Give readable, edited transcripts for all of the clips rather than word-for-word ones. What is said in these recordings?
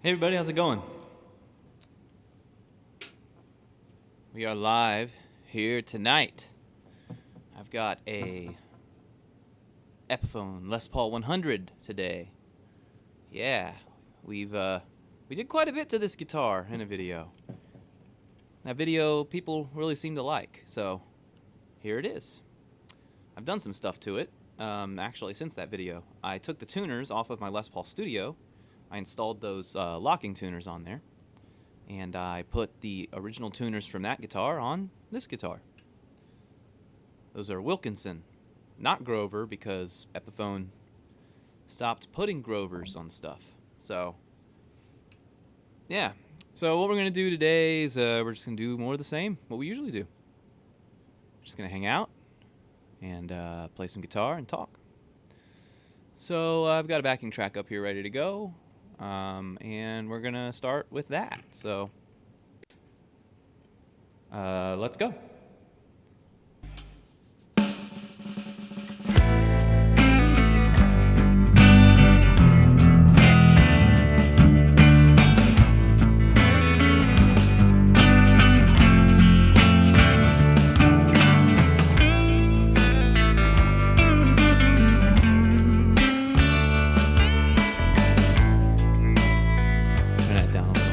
Hey everybody, how's it going? We are live here tonight. I've got a Epiphone Les Paul 100 today. Yeah, we did quite a bit to this guitar in a video. That video people really seem to like, so here it is. I've done some stuff to it, actually since that video. I took the tuners off of my Les Paul Studio. I installed those locking tuners on there, and I put the original tuners from that guitar on this guitar. Those are Wilkinson, not Grover, because Epiphone stopped putting Grovers on stuff. So, yeah. So what we're going to do today is we're just going to do more of the same, what we usually do. Just going to hang out and play some guitar and talk. So I've got a backing track up here ready to go. And we're gonna start with that. So let's go. Turn that down a little.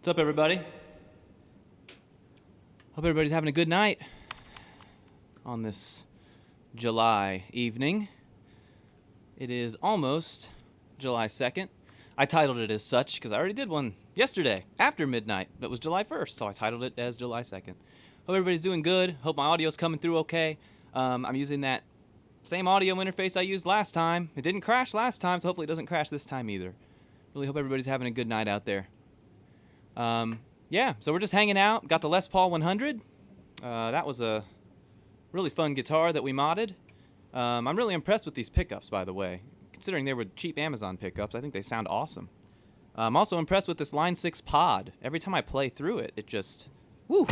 What's up, everybody? Hope everybody's having a good night on this July evening. It is almost July 2nd. I titled it as such because I already did one yesterday after midnight that was July 1st, so I titled it as July 2nd. Hope everybody's doing good. Hope my audio's coming through okay. I'm using that same audio interface I used last time. It didn't crash last time, so hopefully it doesn't crash this time either. Really hope everybody's having a good night out there. Yeah, so we're just hanging out. Got the Les Paul 100. That was a really fun guitar that we modded. I'm really impressed with these pickups, by the way. Considering they were cheap Amazon pickups, I think they sound awesome. I'm also impressed with this Line 6 pod. Every time I play through it, it just... woo!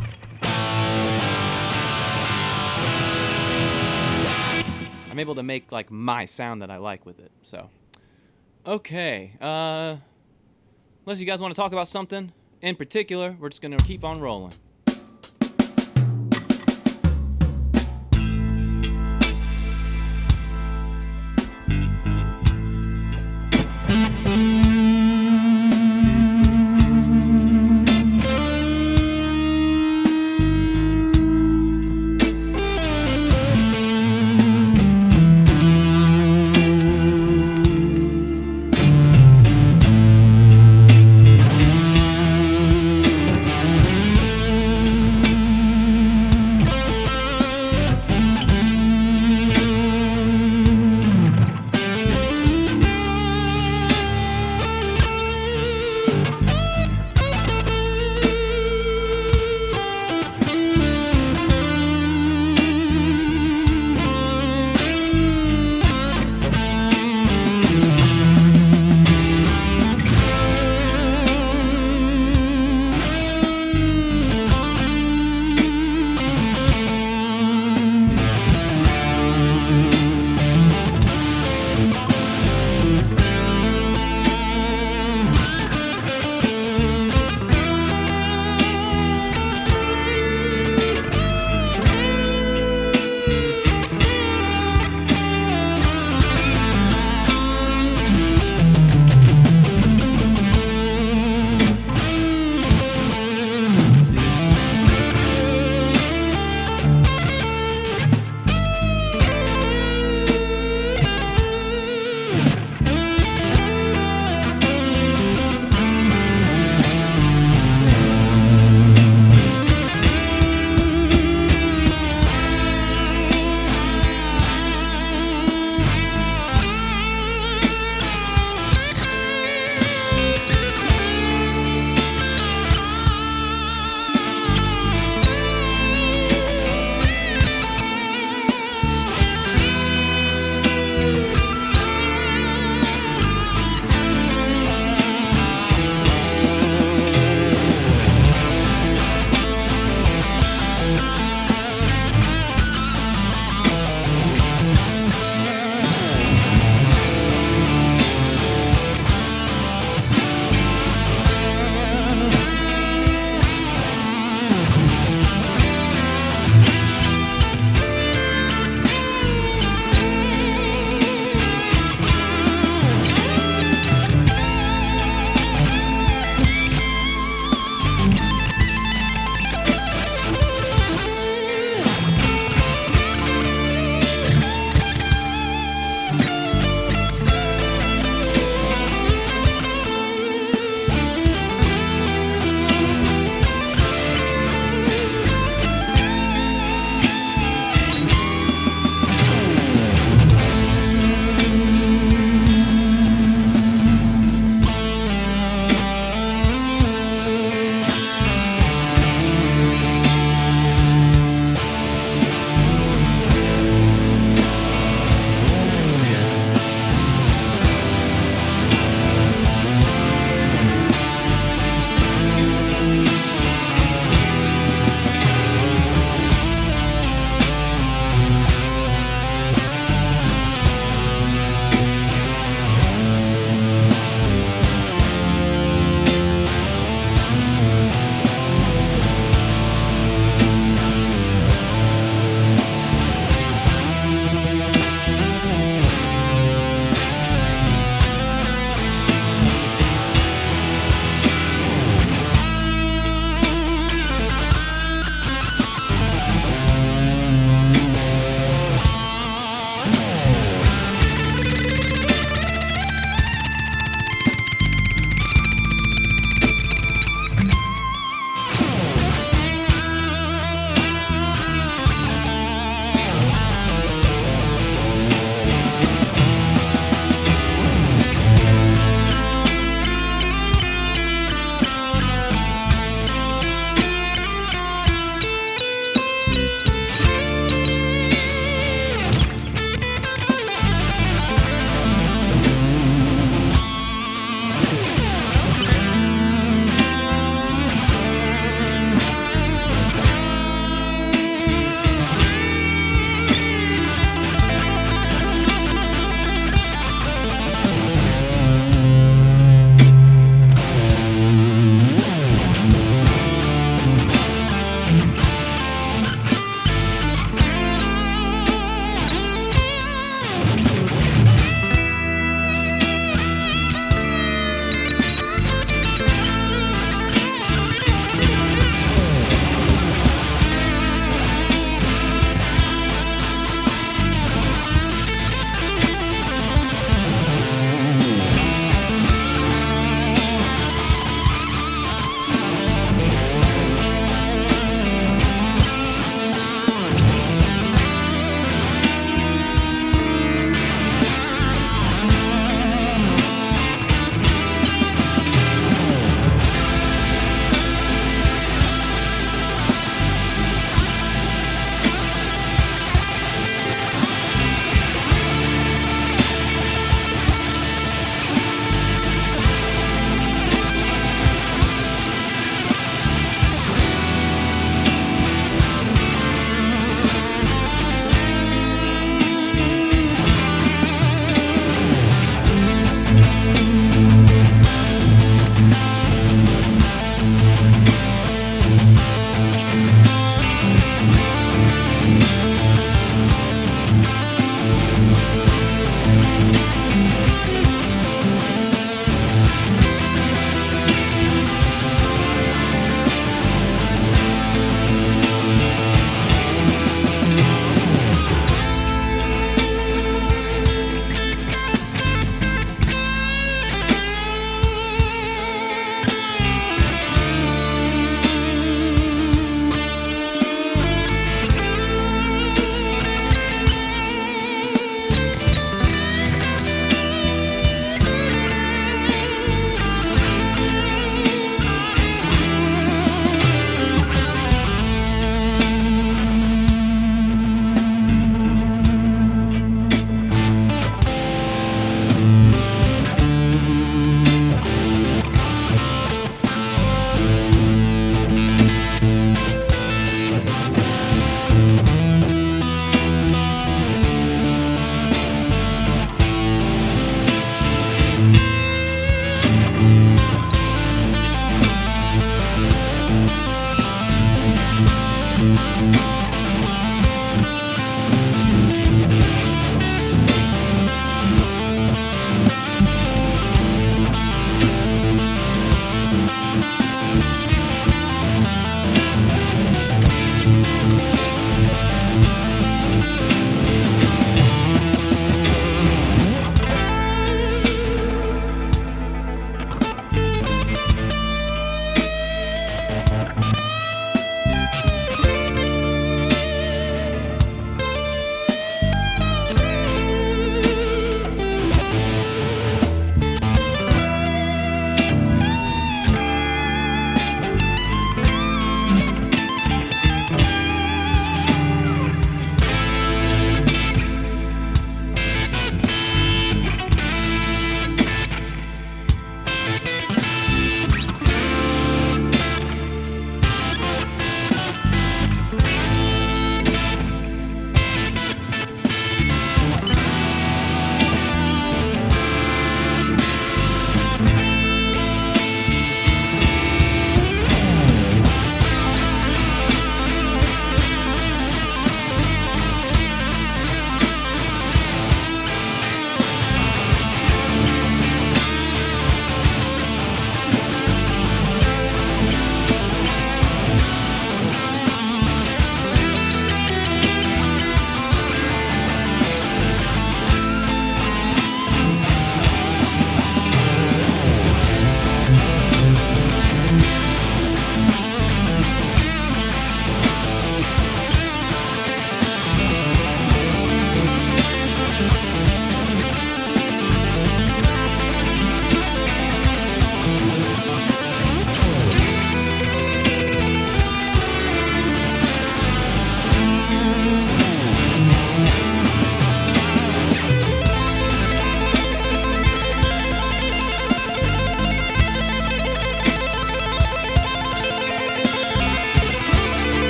I'm able to make, like, my sound that I like with it, so... Okay, unless you guys want to talk about something in particular, we're just going to keep on rolling.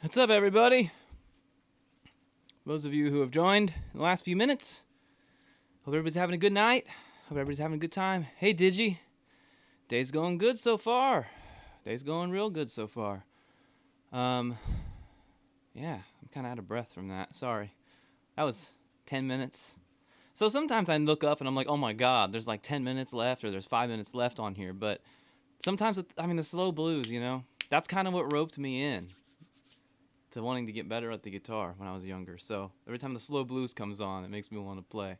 What's up, everybody? Those of you who have joined in the last few minutes, hope everybody's having a good night. Hope everybody's having a good time. Hey, Digi. Day's going good so far. Day's going real good so far. Yeah, I'm kind of out of breath from that. Sorry. That was 10 minutes. So sometimes I look up and I'm like, oh my God, there's like 10 minutes left or there's 5 minutes left on here. But sometimes, the slow blues, that's kind of what roped me in to wanting to get better at the guitar when I was younger. So every time the slow blues comes on, it makes me want to play.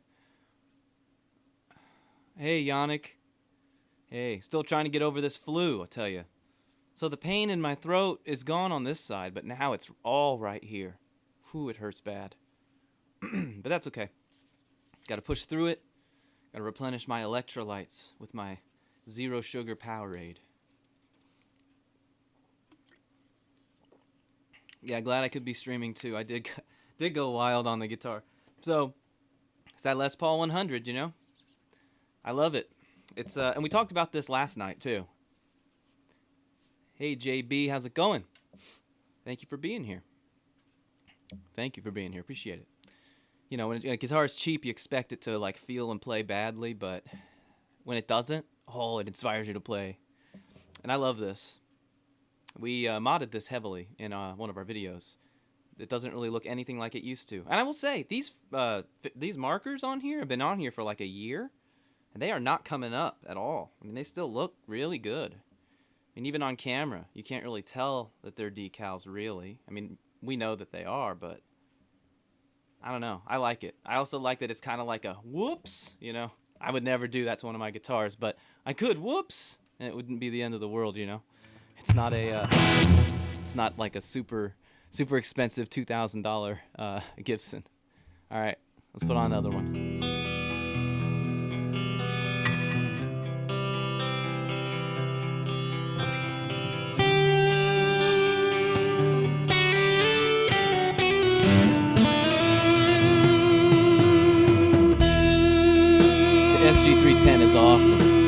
Hey, Yannick. Hey, still trying to get over this flu, I'll tell you. So the pain in my throat is gone on this side, but now it's all right here. Whew, it hurts bad. But that's okay. Got to push through it. Got to replenish my electrolytes with my zero sugar Powerade. Yeah, glad I could be streaming too. I did go wild on the guitar. So it's that Les Paul 100, I love it. It's and we talked about this last night too. Hey JB, how's it going? Thank you for being here. Thank you for being here. Appreciate it. When a guitar is cheap, you expect it to like feel and play badly, but when it doesn't, it inspires you to play. And I love this. We modded this heavily in one of our videos. It doesn't really look anything like it used to. And I will say, these markers on here have been on here for like a year, and they are not coming up at all. I mean, they still look really good. I mean, even on camera, you can't really tell that they're decals, really. I mean, we know that they are, but I don't know. I like it. I also like that it's kind of like a whoops, I would never do that to one of my guitars, but I could whoops, and it wouldn't be the end of the world, It's not it's not like a super expensive $2,000 Gibson. All right, let's put on another one. SG310 is awesome.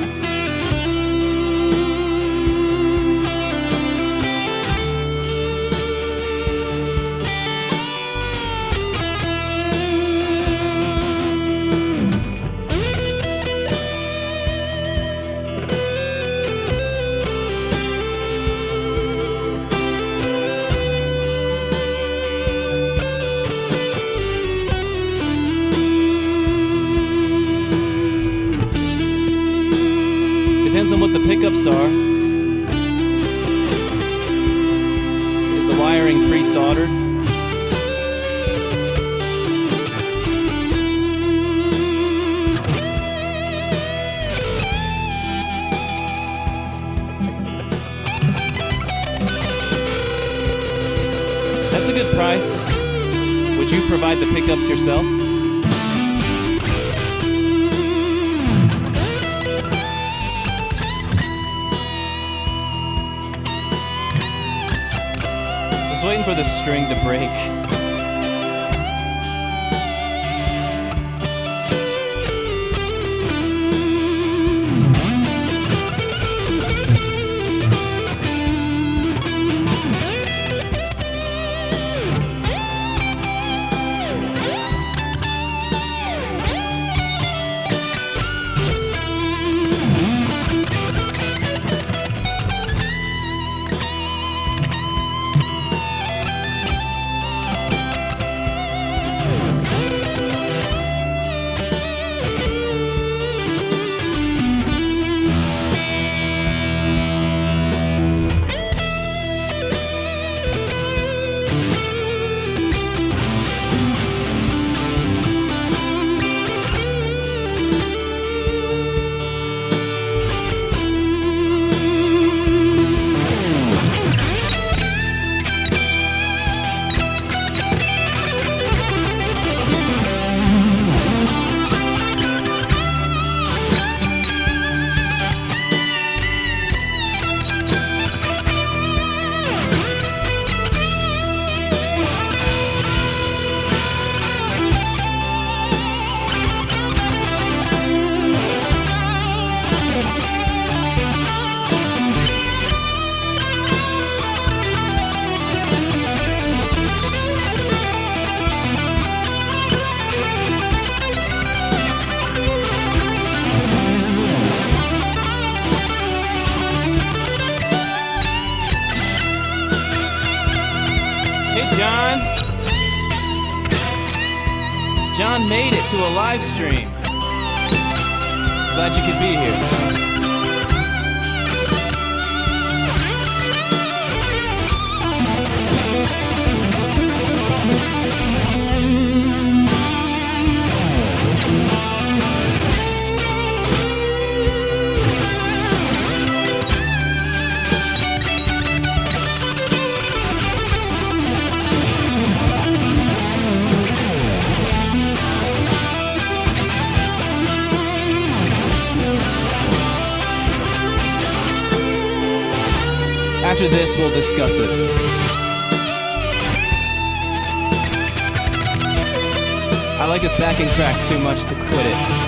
Depends on what the pickups are. Is the wiring pre-soldered? That's a good price. Would you provide the pickups yourself? Waiting for the string to break. John made it to a live stream. Glad you could be here. After this, we'll discuss it. I like this backing track too much to quit it.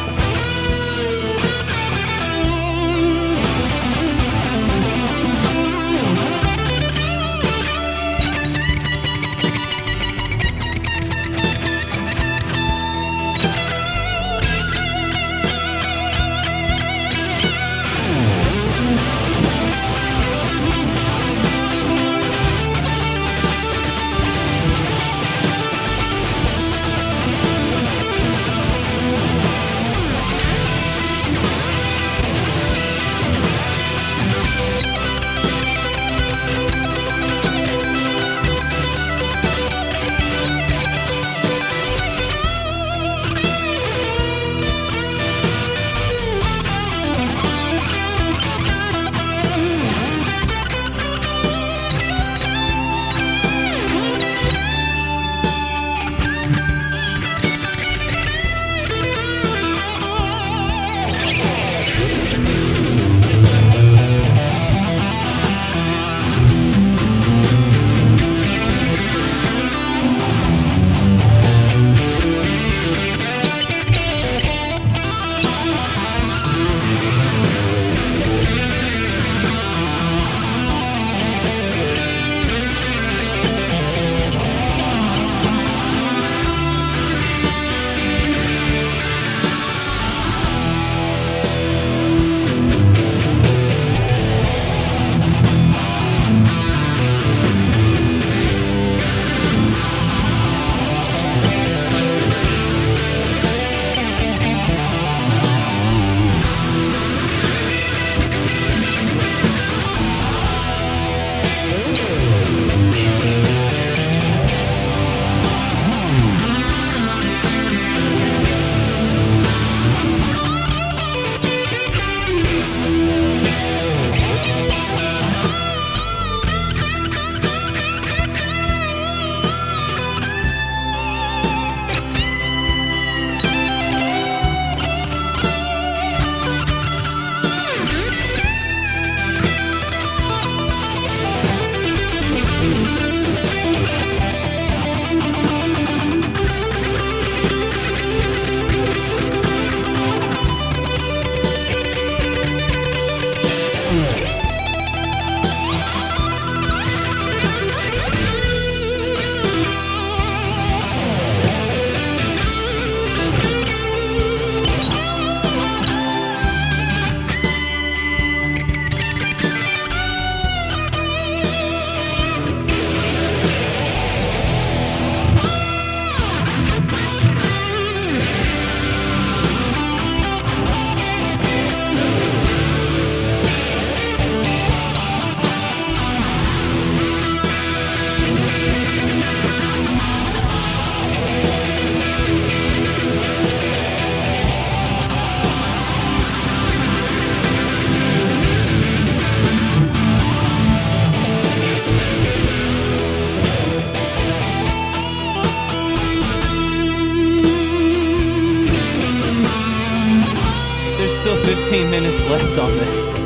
still 15 minutes left on this.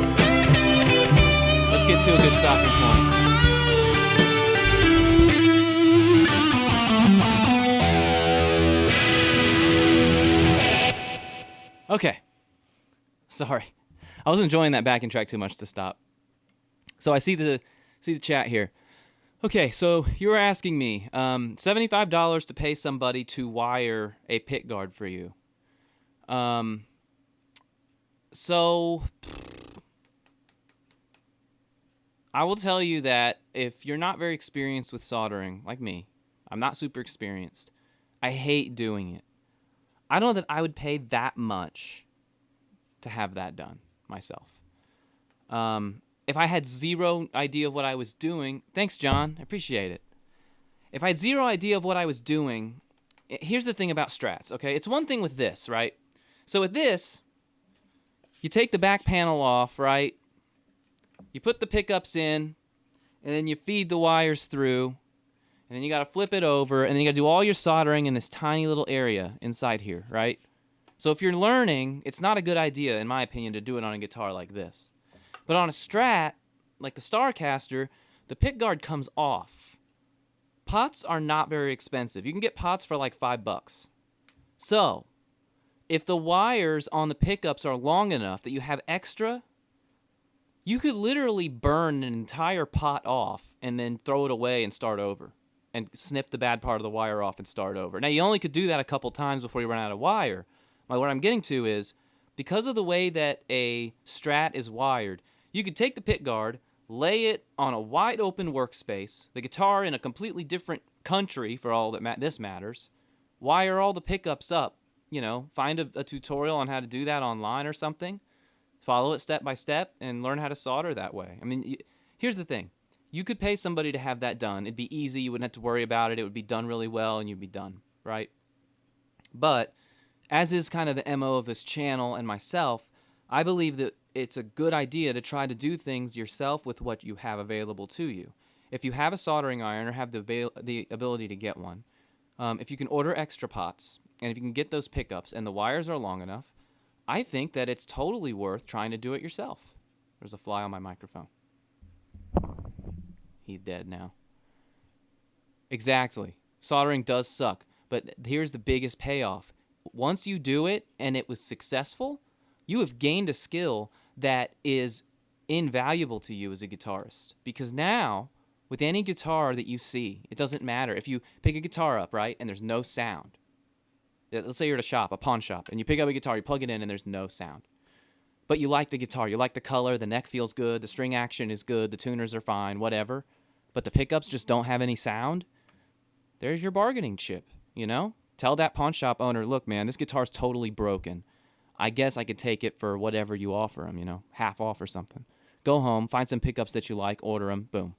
Let's get to a good stopping point. Okay. Sorry. I was enjoying that backing track too much to stop. So I see the chat here. Okay, so you were asking me, $75 to pay somebody to wire a pick guard for you. So I will tell you that if you're not very experienced with soldering, like me, I'm not super experienced. I hate doing it. I don't know that I would pay that much to have that done myself. If I had zero idea of what I was doing, thanks, John, I appreciate it. If I had zero idea of what I was doing, here's the thing about strats, okay? It's one thing with this, right? So with this, you take the back panel off, right? You put the pickups in, and then you feed the wires through, and then you got to flip it over, and then you got to do all your soldering in this tiny little area inside here, right? So if you're learning, it's not a good idea, in my opinion, to do it on a guitar like this. But on a Strat, like the Starcaster, the pick guard comes off. Pots are not very expensive. You can get pots for like $5. So, if the wires on the pickups are long enough that you have extra, you could literally burn an entire pot off and then throw it away and start over. And snip the bad part of the wire off and start over. Now, you only could do that a couple times before you run out of wire. What I'm getting to is, because of the way that a Strat is wired, you could take the pick guard, lay it on a wide open workspace, the guitar in a completely different country for all that this matters, wire all the pickups up, you know, find a tutorial on how to do that online or something, follow it step by step, and learn how to solder that way. I mean, here's the thing. You could pay somebody to have that done. It'd be easy. You wouldn't have to worry about it. It would be done really well, and you'd be done, right? But as is kind of the MO of this channel and myself, I believe that it's a good idea to try to do things yourself with what you have available to you. If you have a soldering iron or have the ability to get one, if you can order extra pots, and if you can get those pickups and the wires are long enough, I think that it's totally worth trying to do it yourself. There's a fly on my microphone. He's dead now. Exactly. Soldering does suck, but here's the biggest payoff. Once you do it and it was successful, you have gained a skill that is invaluable to you as a guitarist. Because now, with any guitar that you see, it doesn't matter. If you pick a guitar up, right, and there's no sound. Let's say you're at a shop, a pawn shop, and you pick up a guitar, you plug it in, and there's no sound. But you like the guitar. You like the color, the neck feels good, the string action is good, the tuners are fine, whatever. But the pickups just don't have any sound. There's your bargaining chip, you know? Tell that pawn shop owner, look, man, this guitar's totally broken. I guess I could take it for whatever you offer them, you know, half off or something. Go home, find some pickups that you like, order them, boom.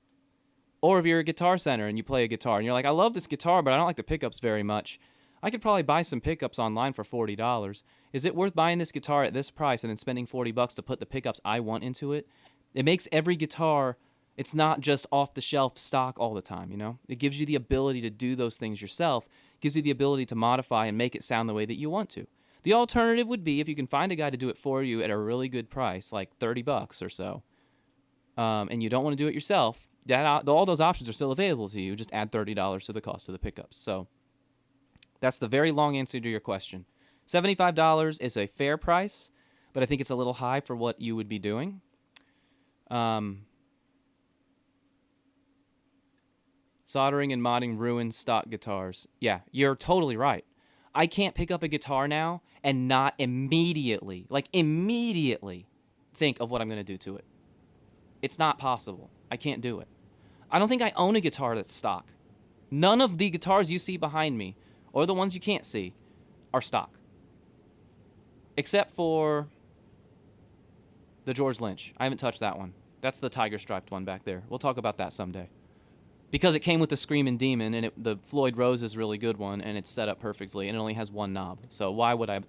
Or if you're a Guitar Center and you play a guitar and you're like, I love this guitar, but I don't like the pickups very much. I could probably buy some pickups online for $40. Is it worth buying this guitar at this price and then spending $40 to put the pickups I want into it? It makes every guitar, it's not just off-the-shelf stock all the time, you know? It gives you the ability to do those things yourself. It gives you the ability to modify and make it sound the way that you want to. The alternative would be if you can find a guy to do it for you at a really good price, like $30 or so, and you don't want to do it yourself, all those options are still available to you. Just add $30 to the cost of the pickups. So that's the very long answer to your question. $75 is a fair price, but I think it's a little high for what you would be doing. Soldering and modding ruins stock guitars. Yeah, you're totally right. I can't pick up a guitar now and not immediately think of what I'm going to do to it. It's not possible. I can't do it. I don't think I own a guitar that's stock. None of the guitars you see behind me, or the ones you can't see, are stock. Except for the George Lynch. I haven't touched that one. That's the tiger striped one back there. We'll talk about that someday. Because it came with the Screamin' Demon, and the Floyd Rose is a really good one, and it's set up perfectly, and it only has one knob. So why would I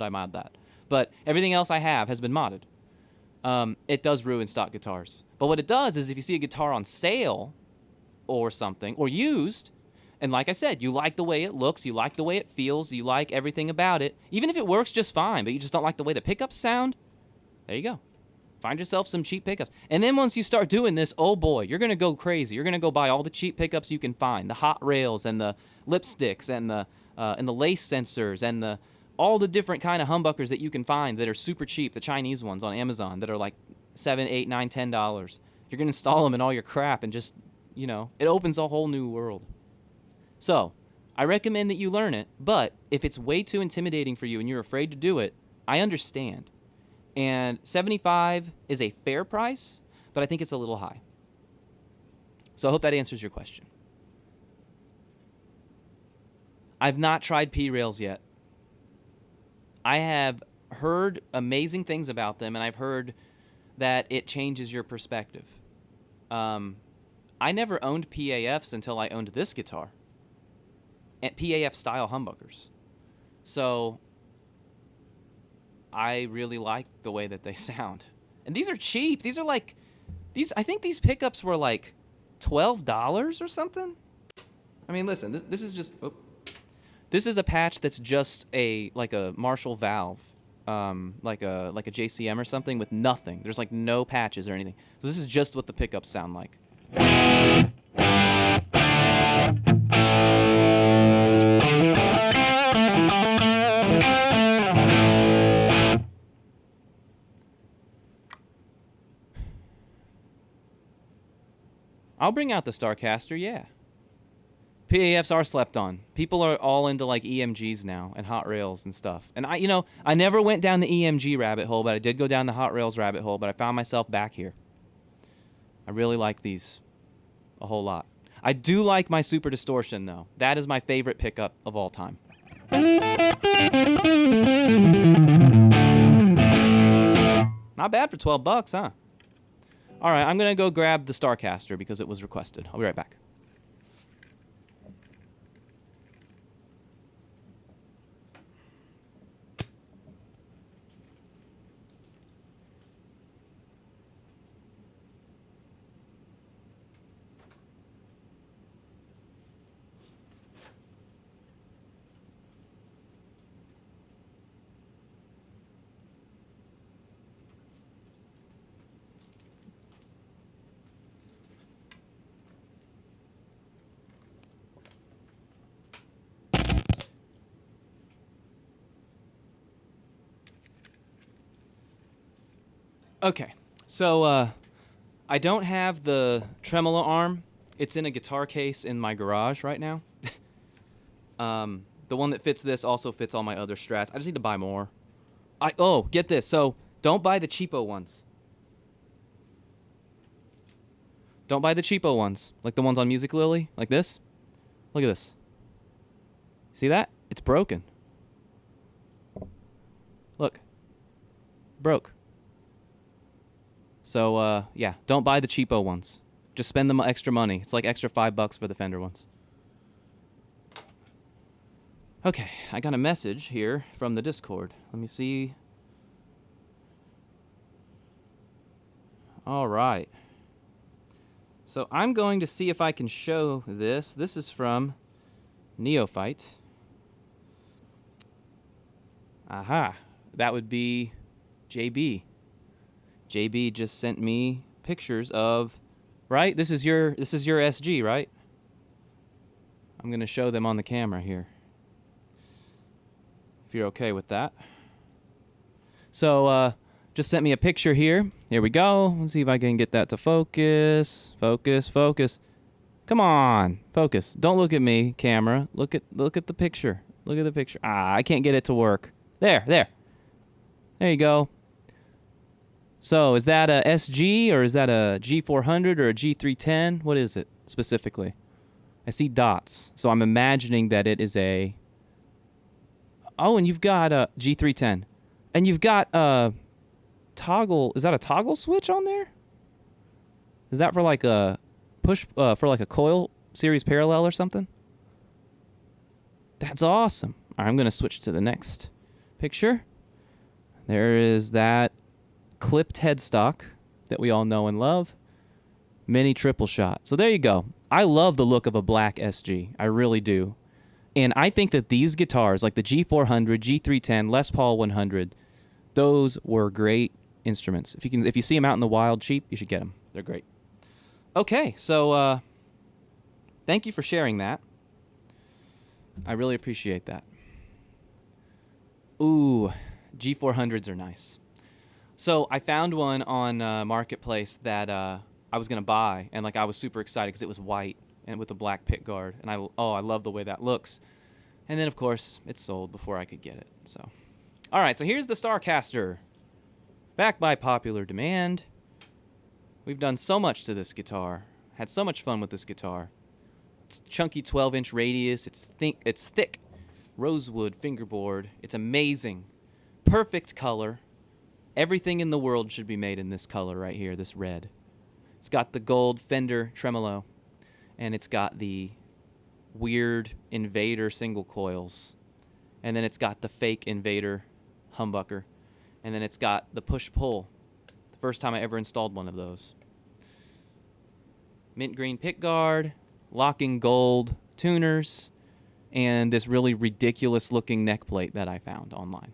mod that? But everything else I have has been modded. It does ruin stock guitars. But what it does is if you see a guitar on sale or something, or used, and like I said, you like the way it looks, you like the way it feels, you like everything about it, even if it works just fine, but you just don't like the way the pickups sound, There you go. Find yourself some cheap pickups. And then once you start doing this, oh boy, you're going to go crazy. You're going to go buy all the cheap pickups you can find. The hot rails and the lipsticks and the lace sensors and all the different kind of humbuckers that you can find that are super cheap, the Chinese ones on Amazon that are like $7, $8, $9, $10. You're going to install them in all your crap and just, it opens a whole new world. So I recommend that you learn it, but if it's way too intimidating for you and you're afraid to do it, I understand. And $75 is a fair price, but I think it's a little high. So I hope that answers your question. I've not tried P-Rails yet. I have heard amazing things about them, and I've heard that it changes your perspective. I never owned PAFs until I owned this guitar. And PAF-style humbuckers. So I really like the way that they sound. And these are cheap. These are like, I think these pickups were like $12 or something. I mean, listen, this is just, this is a patch that's just like a Marshall valve, like a JCM or something with nothing. There's like no patches or anything. So this is just what the pickups sound like. I'll bring out the Starcaster, yeah. PAFs are slept on. People are all into like EMGs now and hot rails and stuff. And I never went down the EMG rabbit hole, but I did go down the hot rails rabbit hole, but I found myself back here. I really like these a whole lot. I do like my Super Distortion though. That is my favorite pickup of all time. Not bad for 12 bucks, huh? All right, I'm going to go grab the Starcaster because it was requested. I'll be right back. Okay, so I don't have the tremolo arm. It's in a guitar case in my garage right now. The one that fits this also fits all my other Strats. I just need to buy more. Get this. So don't buy the cheapo ones. Don't buy the cheapo ones, like the ones on Music Lily, like this. Look at this. See that? It's broken. Look. Broke. So, yeah, don't buy the cheapo ones. Just spend the extra money. It's like extra $5 for the Fender ones. Okay, I got a message here from the Discord. Let me see. All right. So I'm going to see if I can show this. This is from Neophyte. Aha. That would be JB. JB just sent me pictures of, right? This is your SG, right? I'm going to show them on the camera here. If you're okay with that. So, just sent me a picture here. Here we go. Let's see if I can get that to focus. Focus, focus. Come on, focus. Don't look at me, camera. Look at the picture. Look at the picture. I can't get it to work. There. There you go. So, is that a SG, or is that a G400 or a G310? What is it, specifically? I see dots, so I'm imagining that it is a... Oh, and you've got a G310. And you've got a toggle... Is that a toggle switch on there? Is that for like a push... for like a coil series parallel or something? That's awesome. All right, I'm going to switch to the next picture. There is that clipped headstock that we all know and love. Mini triple shot. So there you go. I love the look of a black SG. I really do. And I think that these guitars, like the G400, G310, Les Paul 100, those were great instruments. If you see them out in the wild cheap, you should get them. They're great. Okay, so thank you for sharing that. I really appreciate that. Ooh, G400s are nice. So I found one on Marketplace that I was gonna buy, and like I was super excited because it was white and with a black pick guard, and I love the way that looks. And then of course it sold before I could get it. So, all right, so here's the Starcaster, back by popular demand. We've done so much to this guitar, had so much fun with this guitar. It's chunky 12-inch radius. It's thick rosewood fingerboard. It's amazing, perfect color. Everything in the world should be made in this color right here, this red. It's got the gold Fender tremolo, and it's got the weird Invader single coils, and then it's got the fake Invader humbucker, and then it's got the push-pull. The first time I ever installed one of those. Mint green pickguard, locking gold tuners, and this really ridiculous looking neck plate that I found online.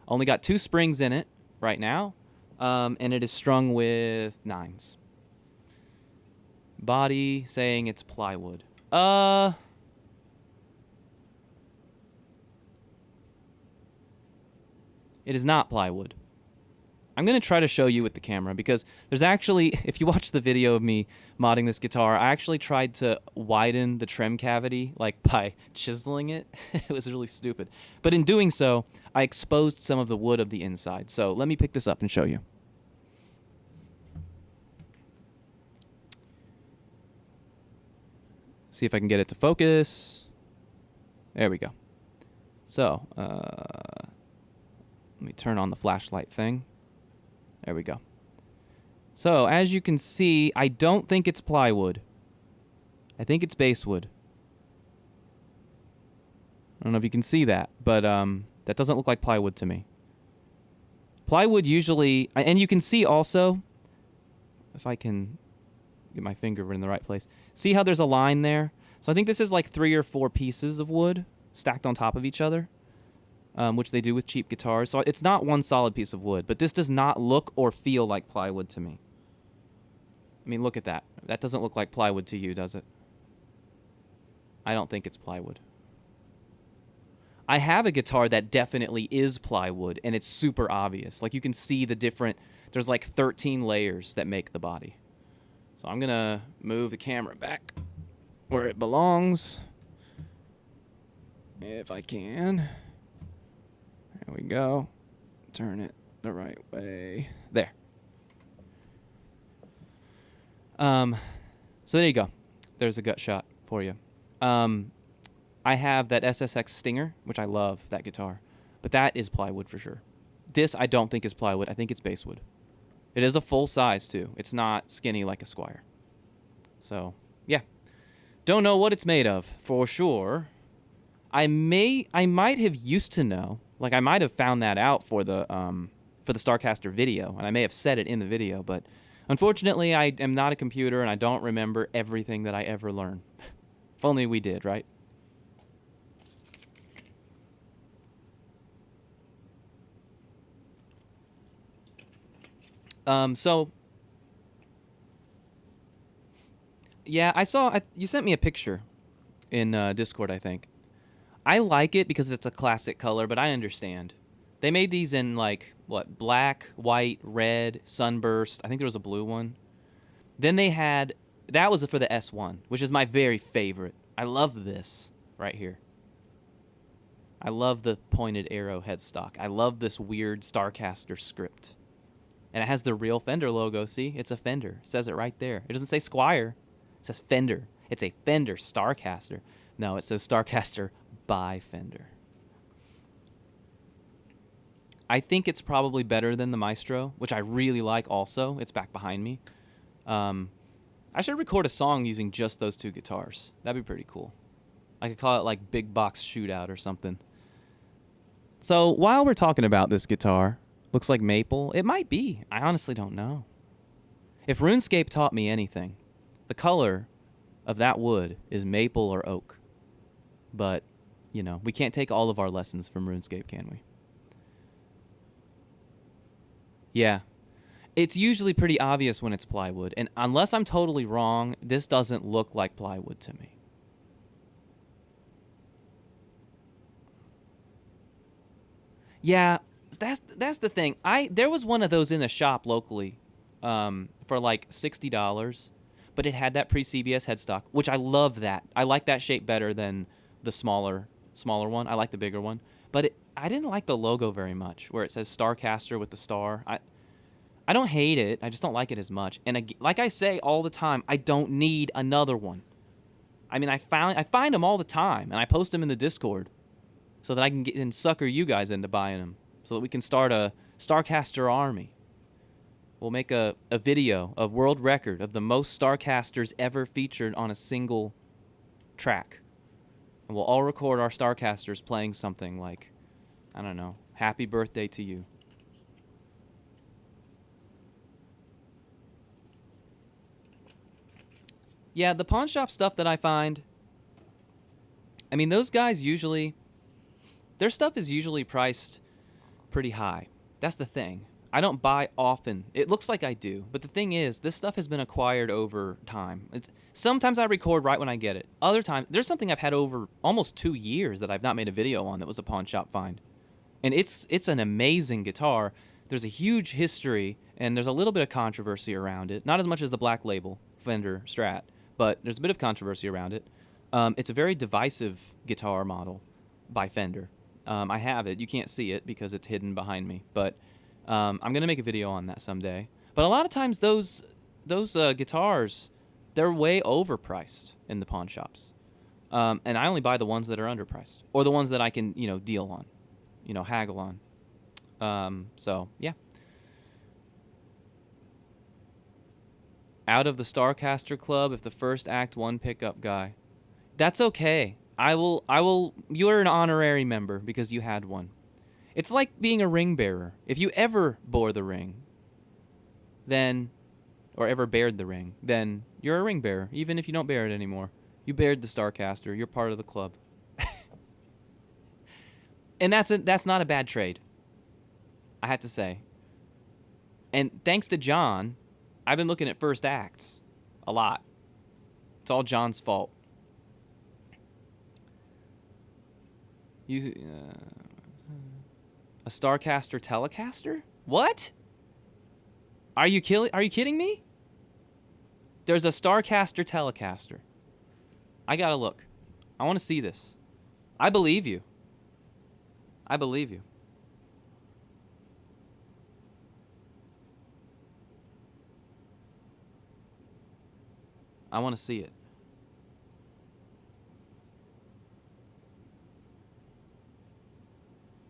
Only got 2 springs in it right now, and it is strung with 9s. Body saying it's plywood. It is not plywood. I'm going to try to show you with the camera because there's actually, if you watch the video of me modding this guitar, I actually tried to widen the trem cavity like by chiseling it. It was really stupid. But in doing so, I exposed some of the wood of the inside. So let me pick this up and show you. See if I can get it to focus. There we go. So, let me turn on the flashlight thing. There we go. So, as you can see, I don't think it's plywood. I think it's basswood. I don't know if you can see that, but that doesn't look like plywood to me. Plywood usually, and you can see also, if I can get my finger in the right place, see how there's a line there? So I think this is like 3 or 4 pieces of wood stacked on top of each other. Which they do with cheap guitars. So it's not one solid piece of wood, but this does not look or feel like plywood to me. I mean, look at that. That doesn't look like plywood to you, does it? I don't think it's plywood. I have a guitar that definitely is plywood, and it's super obvious. Like, you can see the different, there's like 13 layers that make the body. So I'm going to move the camera back where it belongs, if I can. There we go. Turn it the right way. There. So there you go. There's a gut shot for you. I have that SSX Stinger, which I love, that guitar. But that is plywood for sure. This I don't think is plywood. I think it's basswood. It is a full size, too. It's not skinny like a Squier. So, yeah. Don't know what it's made of, for sure. I might have used to know. Like, I might have found that out for the Starcaster video, and I may have said it in the video, but unfortunately, I am not a computer, and I don't remember everything that I ever learned. If only we did, right? So, yeah, I saw, you sent me a picture in Discord, I think. I like it because it's a classic color, but I understand. They made these in, like, what, black, white, red, sunburst. I think there was a blue one. Then they had, that was for the S1, which is my very favorite. I love this right here. I love the pointed arrow headstock. I love this weird Starcaster script. And it has the real Fender logo, see? It's a Fender. It says it right there. It doesn't say Squier. It says Fender. It's a Fender Starcaster. No, it says Starcaster by Fender. I think it's probably better than the Maestro, which I really like also. It's back behind me. I should record a song using just those 2 guitars. That'd be pretty cool. I could call it like Big Box Shootout or something. So while we're talking about this guitar, looks like maple. It might be. I honestly don't know. If RuneScape taught me anything, the color of that wood is maple or oak. But, you know, we can't take all of our lessons from RuneScape, can we? Yeah. It's usually pretty obvious when it's plywood, and unless I'm totally wrong, this doesn't look like plywood to me. Yeah, that's the thing. There was one of those in the shop locally, for like $60, but it had that pre-CBS headstock, which I love that. I like that shape better than the smaller one. I like the bigger one, but I didn't like the logo very much, where it says Starcaster with the star. I don't hate it. I just don't like it as much. And like I say all the time, I don't need another one. I mean, I find them all the time, and I post them in the Discord, so that I can get and sucker you guys into buying them, so that we can start a Starcaster army. We'll make a video, a world record of the most Starcasters ever featured on a single track. And we'll all record our Starcasters playing something like, I don't know, Happy Birthday to You. Yeah, the pawn shop stuff that I find, I mean, those guys usually, their stuff is usually priced pretty high. That's the thing. I don't buy often. It looks like I do, but the thing is, this stuff has been acquired over time. Sometimes I record right when I get it. Other times, there's something I've had over almost 2 years that I've not made a video on that was a pawn shop find. And it's an amazing guitar. There's a huge history, and there's a little bit of controversy around it. Not as much as the Black Label Fender Strat, but there's a bit of controversy around it. It's a very divisive guitar model by Fender. I have it. You can't see it because it's hidden behind me, but I'm going to make a video on that someday. But a lot of times those guitars, they're way overpriced in the pawn shops. And I only buy the ones that are underpriced, or the ones that I can, deal on, haggle on. So, yeah. Out of the Starcaster Club if the first Act 1 pickup guy. That's okay. I will, you're an honorary member because you had one. It's like being a ring bearer. If you ever bore the ring, then, or ever bared the ring, then you're a ring bearer, even if you don't bear it anymore. You bared the Starcaster. You're part of the club. And that's not a bad trade, I have to say. And thanks to John, I've been looking at first acts a lot. It's all John's fault. A Starcaster Telecaster? What? Are you kidding me? There's a Starcaster Telecaster. I gotta look. I want to see this. I believe you. I believe you. I want to see it.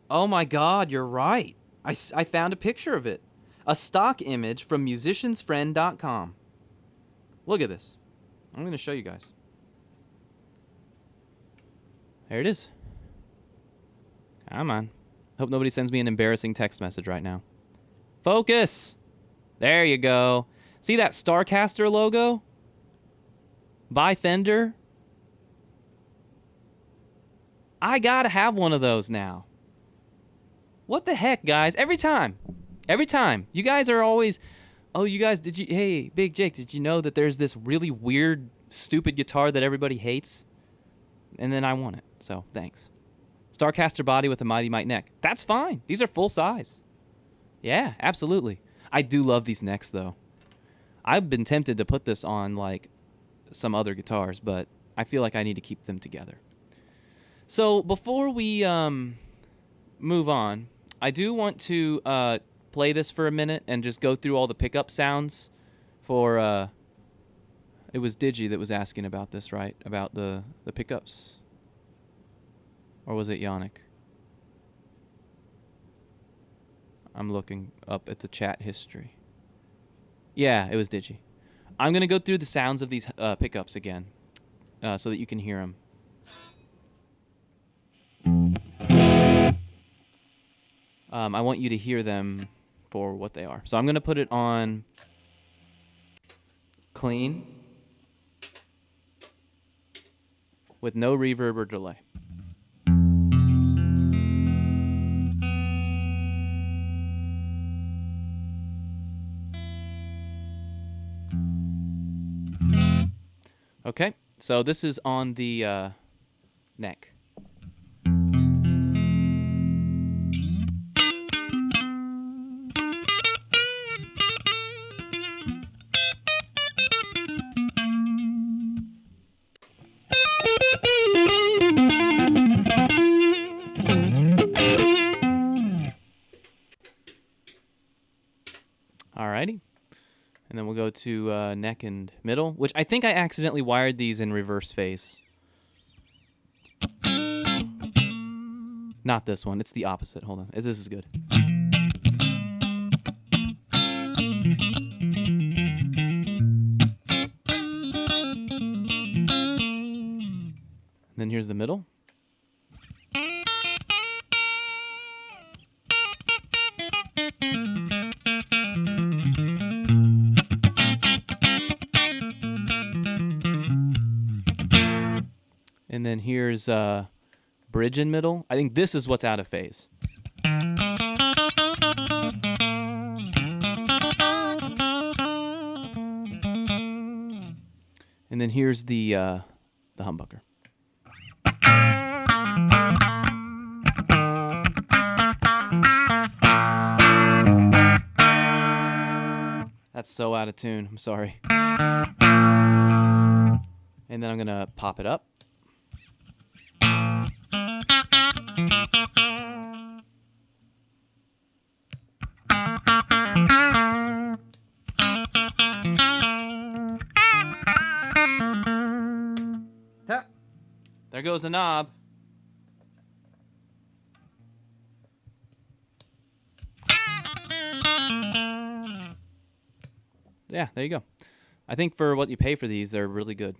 Oh my God, you're right. I found a picture of it. A stock image from musiciansfriend.com. Look at this. I'm going to show you guys. There it is. Come on. Hope nobody sends me an embarrassing text message right now. Focus! There you go. See that Starcaster logo? By Fender? I gotta have one of those now. What the heck, guys? Every time. You guys are always, oh, you guys, hey, BigJake, did you know that there's this really weird, stupid guitar that everybody hates? And then I want it, so thanks. Starcaster body with a Mighty Mite neck. That's fine. These are full size. Yeah, absolutely. I do love these necks, though. I've been tempted to put this on, like, some other guitars, but I feel like I need to keep them together. So before we move on, I do want to play this for a minute and just go through all the pickup sounds for it was Digi that was asking about this, right? About the pickups. Or was it Yannick? I'm looking up at the chat history. Yeah, it was Digi. I'm going to go through the sounds of these pickups again so that you can hear them. I want you to hear them for what they are. So I'm going to put it on clean with no reverb or delay. Okay, so this is on the neck. Alrighty. And then we'll go to neck and middle, which I think I accidentally wired these in reverse phase. Not this one. It's the opposite. Hold on. This is good. And then here's the middle. And then here's bridge in middle. I think this is what's out of phase. And then here's the humbucker. That's so out of tune. I'm sorry. And then I'm going to pop it up. There goes the knob. Yeah, there you go. I think for what you pay for these, they're really good.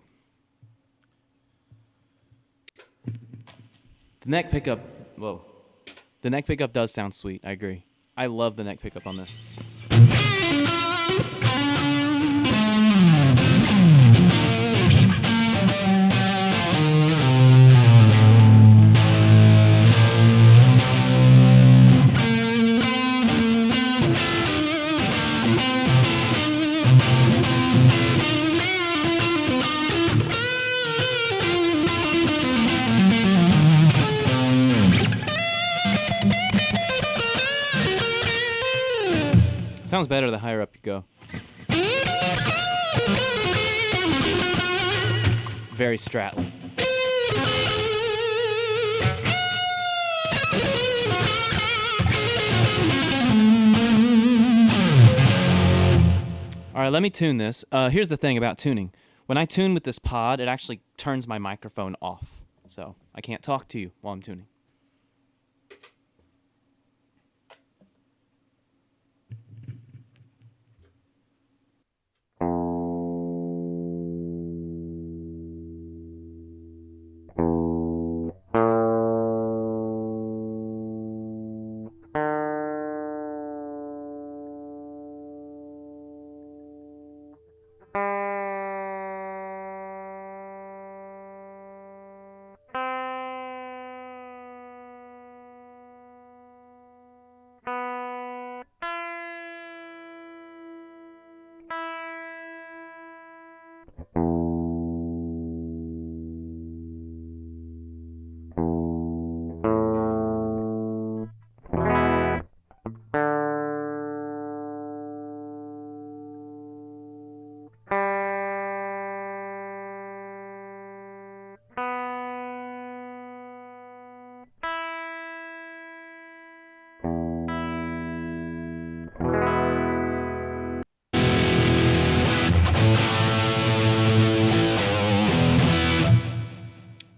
The neck pickup, whoa. The neck pickup does sound sweet, I agree. I love the neck pickup on this. Sounds better the higher up you go. It's very Stratly. All right, let me tune this. Here's the thing about tuning. When I tune with this pod, it actually turns my microphone off. So I can't talk to you while I'm tuning.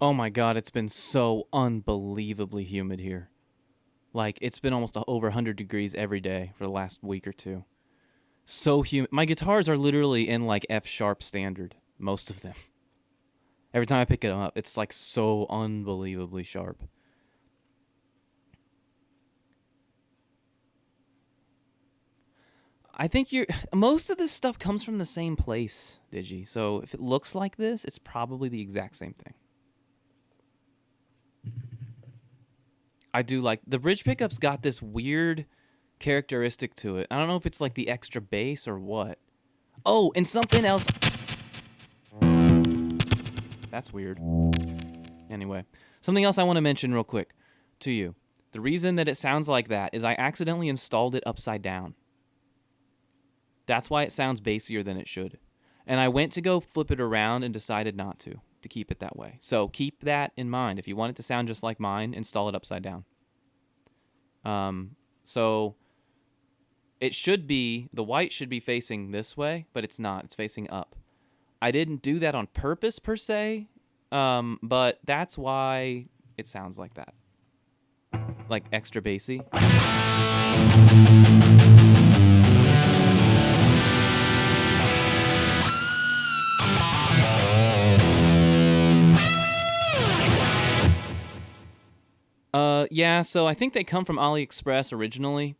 Oh my God, it's been so unbelievably humid here. Like, it's been almost over 100 degrees every day for the last week or two. So humid. My guitars are literally in like F sharp standard, most of them. Every time I pick it up, it's like so unbelievably sharp. I think most of this stuff comes from the same place, Digi. So if it looks like this, it's probably the exact same thing. I do like the bridge pickup's got this weird characteristic to it. I don't know if it's like the extra bass or what. Oh, and something else. That's weird. Anyway, something else I want to mention real quick to you. The reason that it sounds like that is I accidentally installed it upside down. That's why it sounds bassier than it should. And I went to go flip it around and decided not to keep it that way. So keep that in mind. If you want it to sound just like mine, install it upside down. So it should be, the white should be facing this way, but it's not. It's facing up. I didn't do that on purpose per se, but that's why it sounds like that. Like extra bassy. Yeah, so I think they come from AliExpress originally,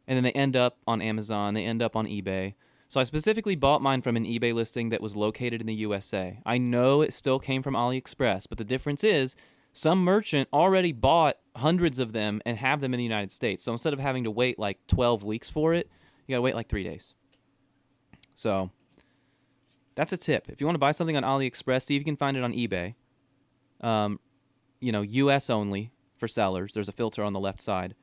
and then they end up on Amazon, they end up on eBay. So I specifically bought mine from an eBay listing that was located in the USA. I know it still came from AliExpress, but the difference is some merchant already bought hundreds of them and have them in the United States. So instead of having to wait like 12 weeks for it, you gotta wait like 3 days. So that's a tip. If you want to buy something on AliExpress, see if you can find it on eBay. US only for sellers. There's a filter on the left side.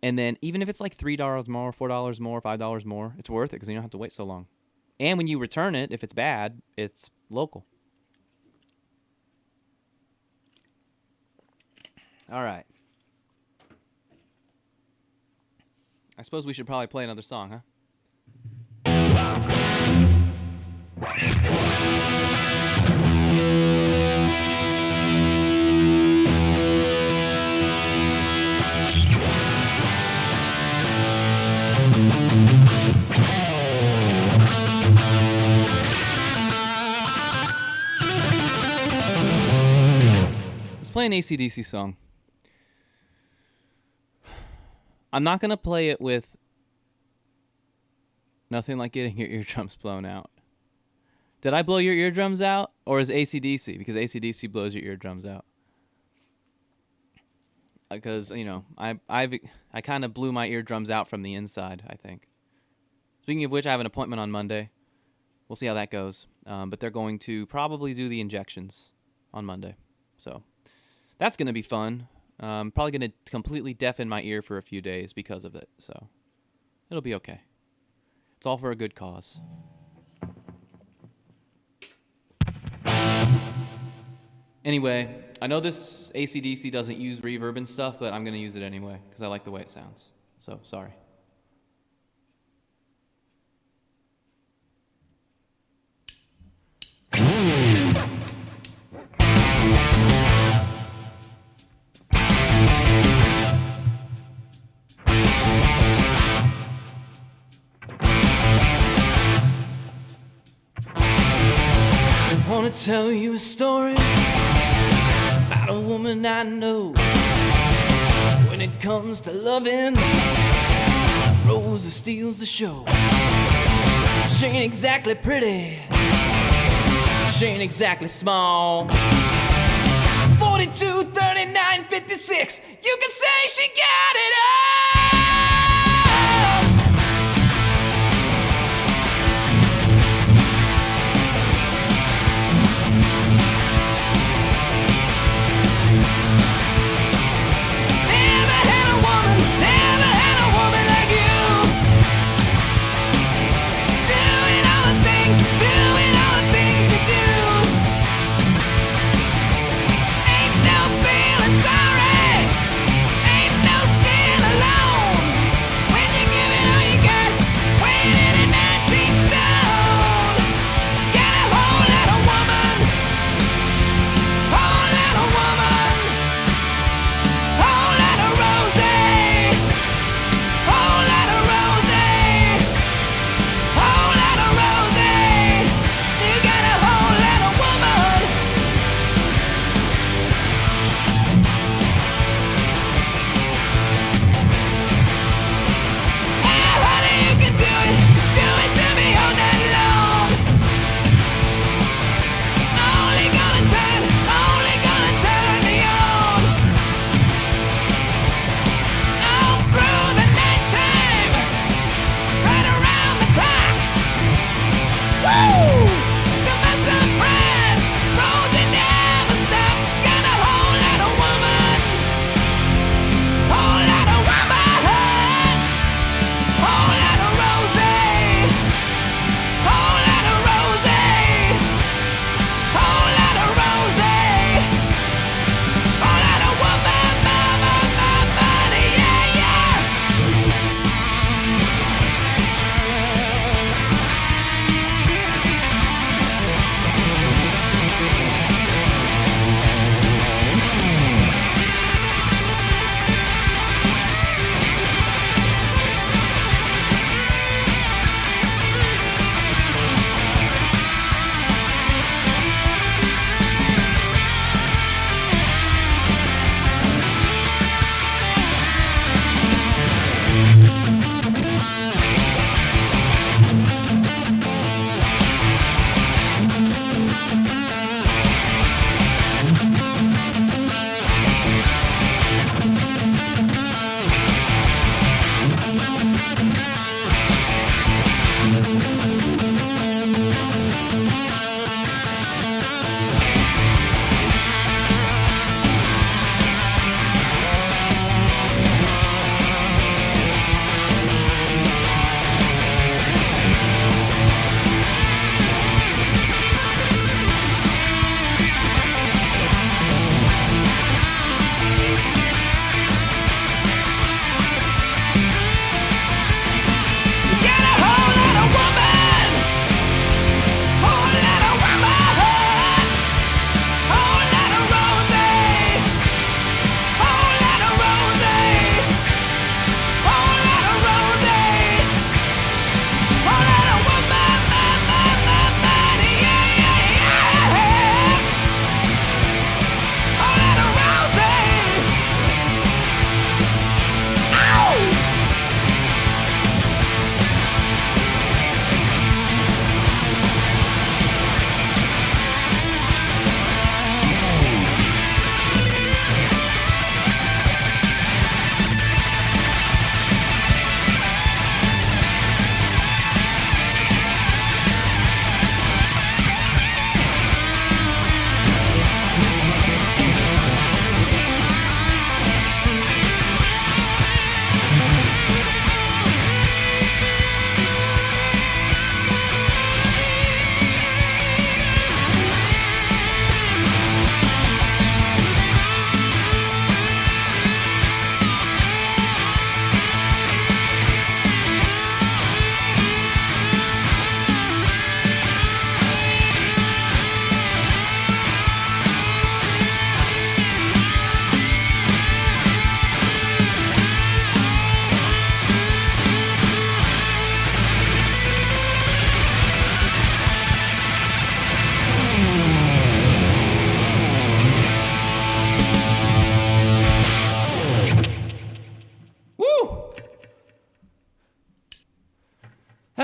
And then even if it's like $3 more, $4 more, $5 more, it's worth it because you don't have to wait so long. And when you return it, if it's bad, it's local. All right. I suppose we should probably play another song, huh? Let's play an AC/DC song. I'm not going to play it with Nothing Like Getting Your Eardrums Blown Out. Did I blow your eardrums out? Or is AC/DC? Because AC/DC blows your eardrums out. Because, I kind of blew my eardrums out from the inside, I think. Speaking of which, I have an appointment on Monday. We'll see how that goes. But they're going to probably do the injections on Monday. So that's going to be fun. Probably going to completely deafen my ear for a few days because of it. So it'll be okay. It's all for a good cause. Anyway, I know this AC/DC doesn't use reverb and stuff, but I'm going to use it anyway because I like the way it sounds. So, sorry. I want to tell you a story about a woman I know. When it comes to loving, Rosa steals the show. She ain't exactly pretty, she ain't exactly small. 42, 39, 56, you can say she got it all. Ain't no feeling sorry, ain't no skin alone.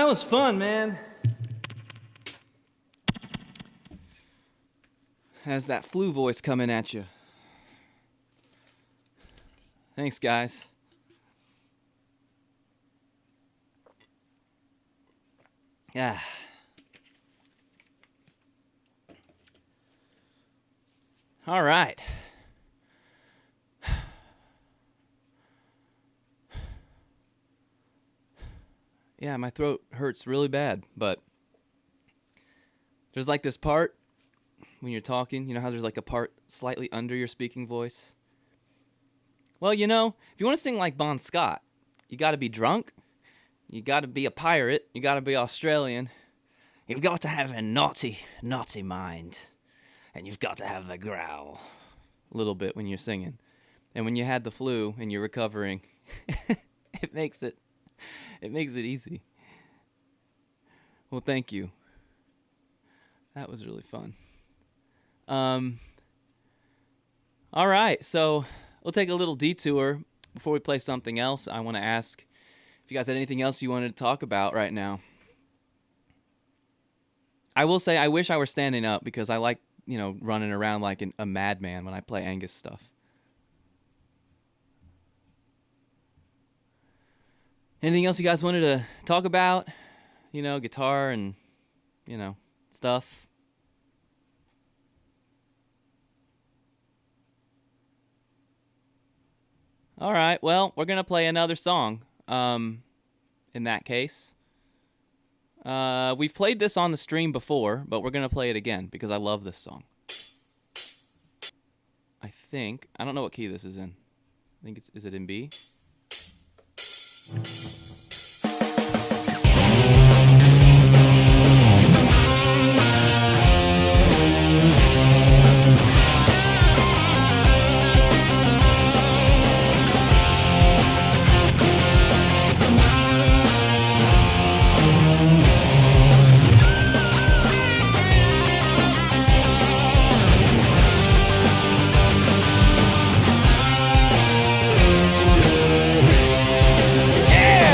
That was fun, man. Has that flu voice coming at you. Thanks, guys. Yeah. All right. Yeah, my throat hurts really bad, but there's like this part when you're talking, you know how there's like a part slightly under your speaking voice? Well, you know, if you want to sing like Bon Scott, you got to be drunk, you got to be a pirate, you got to be Australian, you've got to have a naughty mind, and you've got to have a growl a little bit when you're singing. And when you had the flu and you're recovering, it makes it easy. Well, thank you. That was really fun. All right, so we'll take a little detour. Before we play something else, I want to ask if you guys had anything else you wanted to talk about right now. I will say I wish I were standing up because I like, you know, running around like a madman when I play Angus stuff. Anything else you guys wanted to talk about? You know, guitar and, you know, stuff. All right, well, we're going to play another song in that case. We've played this on the stream before, but we're going to play it again because I love this song. I don't know what key this is in. I think is it in B? Yeah!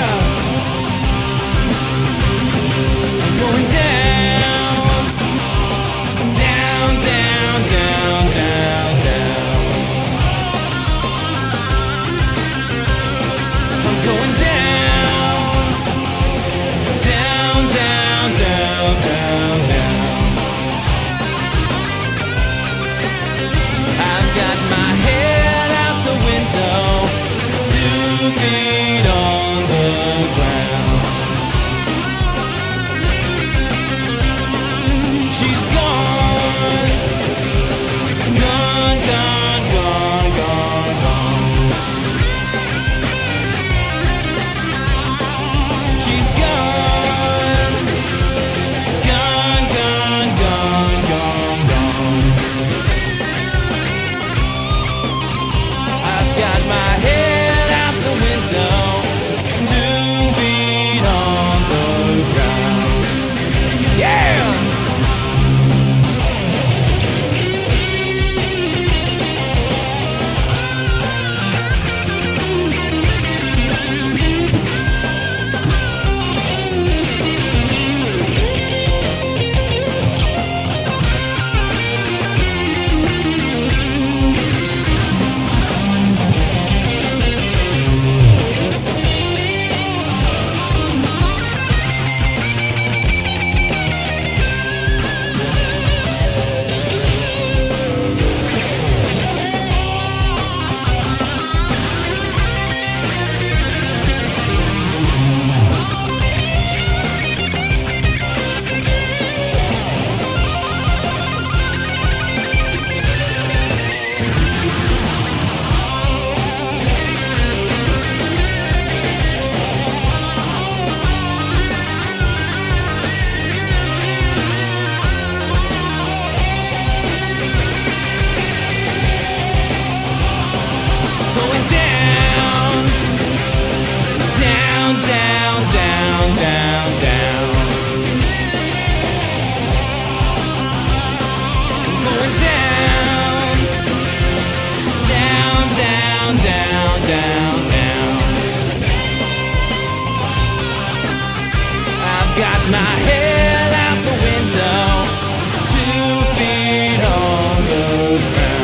Got my head out the window, 2 feet on the ground.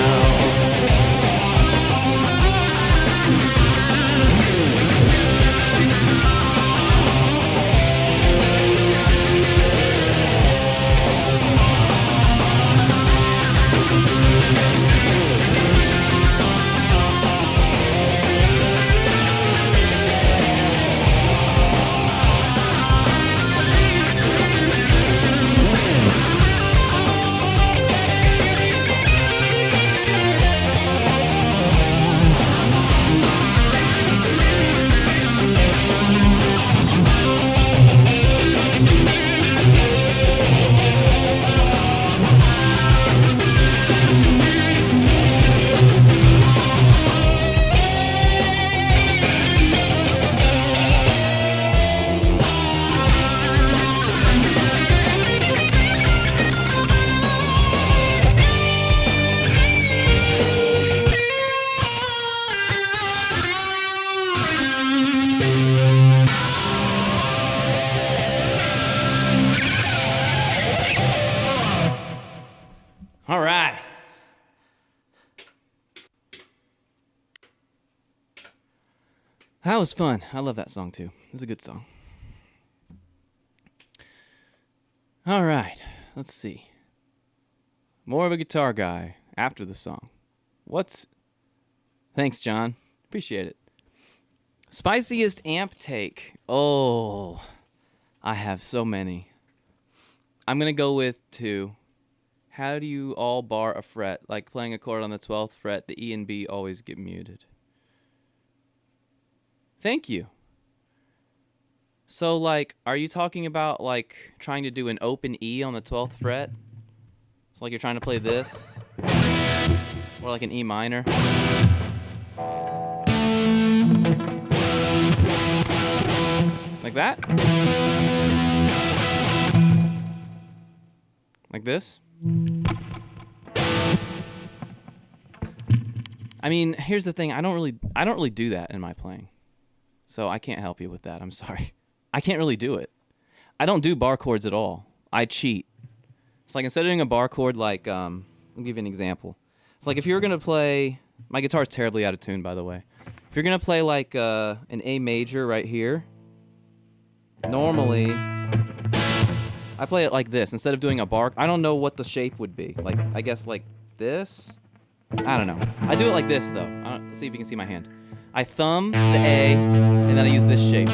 All right. That was fun. I love that song too. It's a good song. All right. Let's see. More of a guitar guy after the song. Thanks, John. Appreciate it. Spiciest amp take. Oh, I have so many. I'm going to go with 2. How do you all bar a fret? Like playing a chord on the 12th fret, the E and B always get muted. Thank you. So, like, are you talking about, like, trying to do an open E on the 12th fret? It's like you're trying to play this? Or like an E minor? Like that? Like this? I mean, here's the thing. I don't really do that in my playing. So I can't help you with that. I'm sorry. I can't really do it. I don't do bar chords at all. I cheat. It's like instead of doing a bar chord, like, let me give you an example. It's like if you were going to play, my guitar's terribly out of tune, by the way. If you're going to play like an A major right here, normally I play it like this. Instead of doing a bar, I don't know what the shape would be. Like, I guess like this? I don't know. I do it like this, though. Let's see if you can see my hand. I thumb the A, and then I use this shape.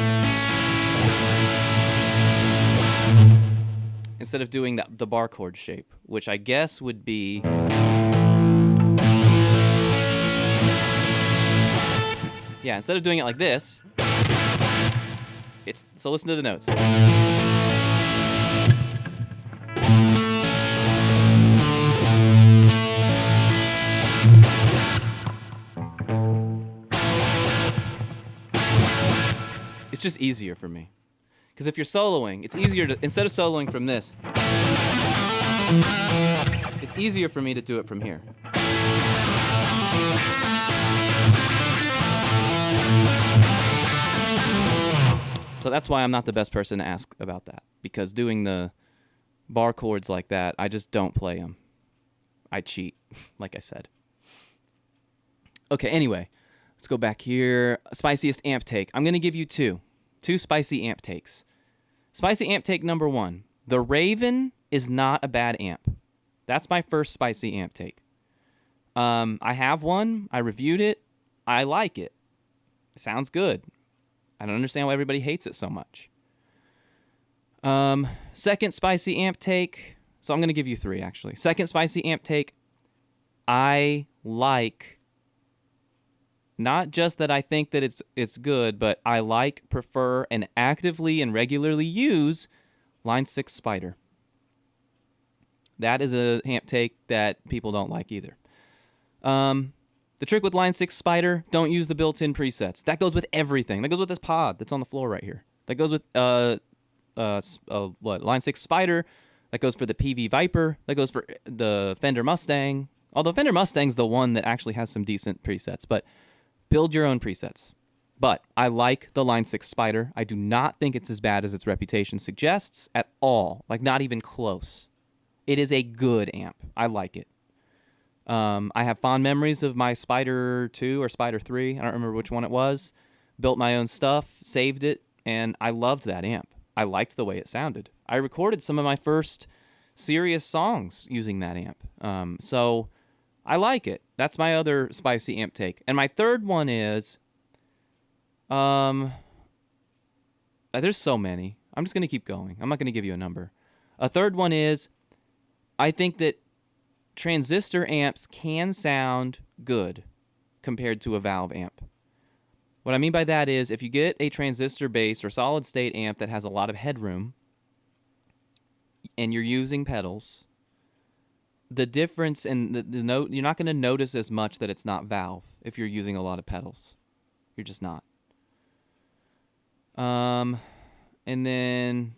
Instead of doing the bar chord shape, which I guess would be... Yeah, instead of doing it like this, so listen to the notes. It's just easier for me. Because if you're soloing, it's easier to, instead of soloing from this, it's easier for me to do it from here. So that's why I'm not the best person to ask about that. Because doing the bar chords like that, I just don't play them. I cheat, like I said. Okay, anyway, let's go back here. Spiciest amp take. I'm going to give you 2 spicy amp takes. Spicy amp take number 1. The Raven is not a bad amp. That's my first spicy amp take. I have one. I reviewed it. I like it. It sounds good. I don't understand why everybody hates it so much. Second spicy amp take. So I'm going to give you 3, actually. Second spicy amp take. I like... Not just that I think that it's good, but I prefer, and actively and regularly use Line 6 Spider. That is a amp take that people don't like either. The trick with Line 6 Spider, don't use the built-in presets. That goes with everything. That goes with this pod that's on the floor right here. That goes with Line 6 Spider. That goes for the PV Viper. That goes for the Fender Mustang. Although Fender Mustang's the one that actually has some decent presets, but build your own presets. But I like the Line 6 Spider. I do not think it's as bad as its reputation suggests at all. Like, not even close. It is a good amp. I like it. I have fond memories of my Spider 2 or Spider 3. I don't remember which one it was. Built my own stuff, saved it, and I loved that amp. I liked the way it sounded. I recorded some of my first serious songs using that amp. So I like it. That's my other spicy amp take. And my third one is, there's so many. I'm just going to keep going. I'm not going to give you a number. A third one is, I think that transistor amps can sound good compared to a valve amp. What I mean by that is, if you get a transistor-based or solid-state amp that has a lot of headroom and you're using pedals, the difference in the note, you're not going to notice as much that it's not valve if you're using a lot of pedals. You're just not. And then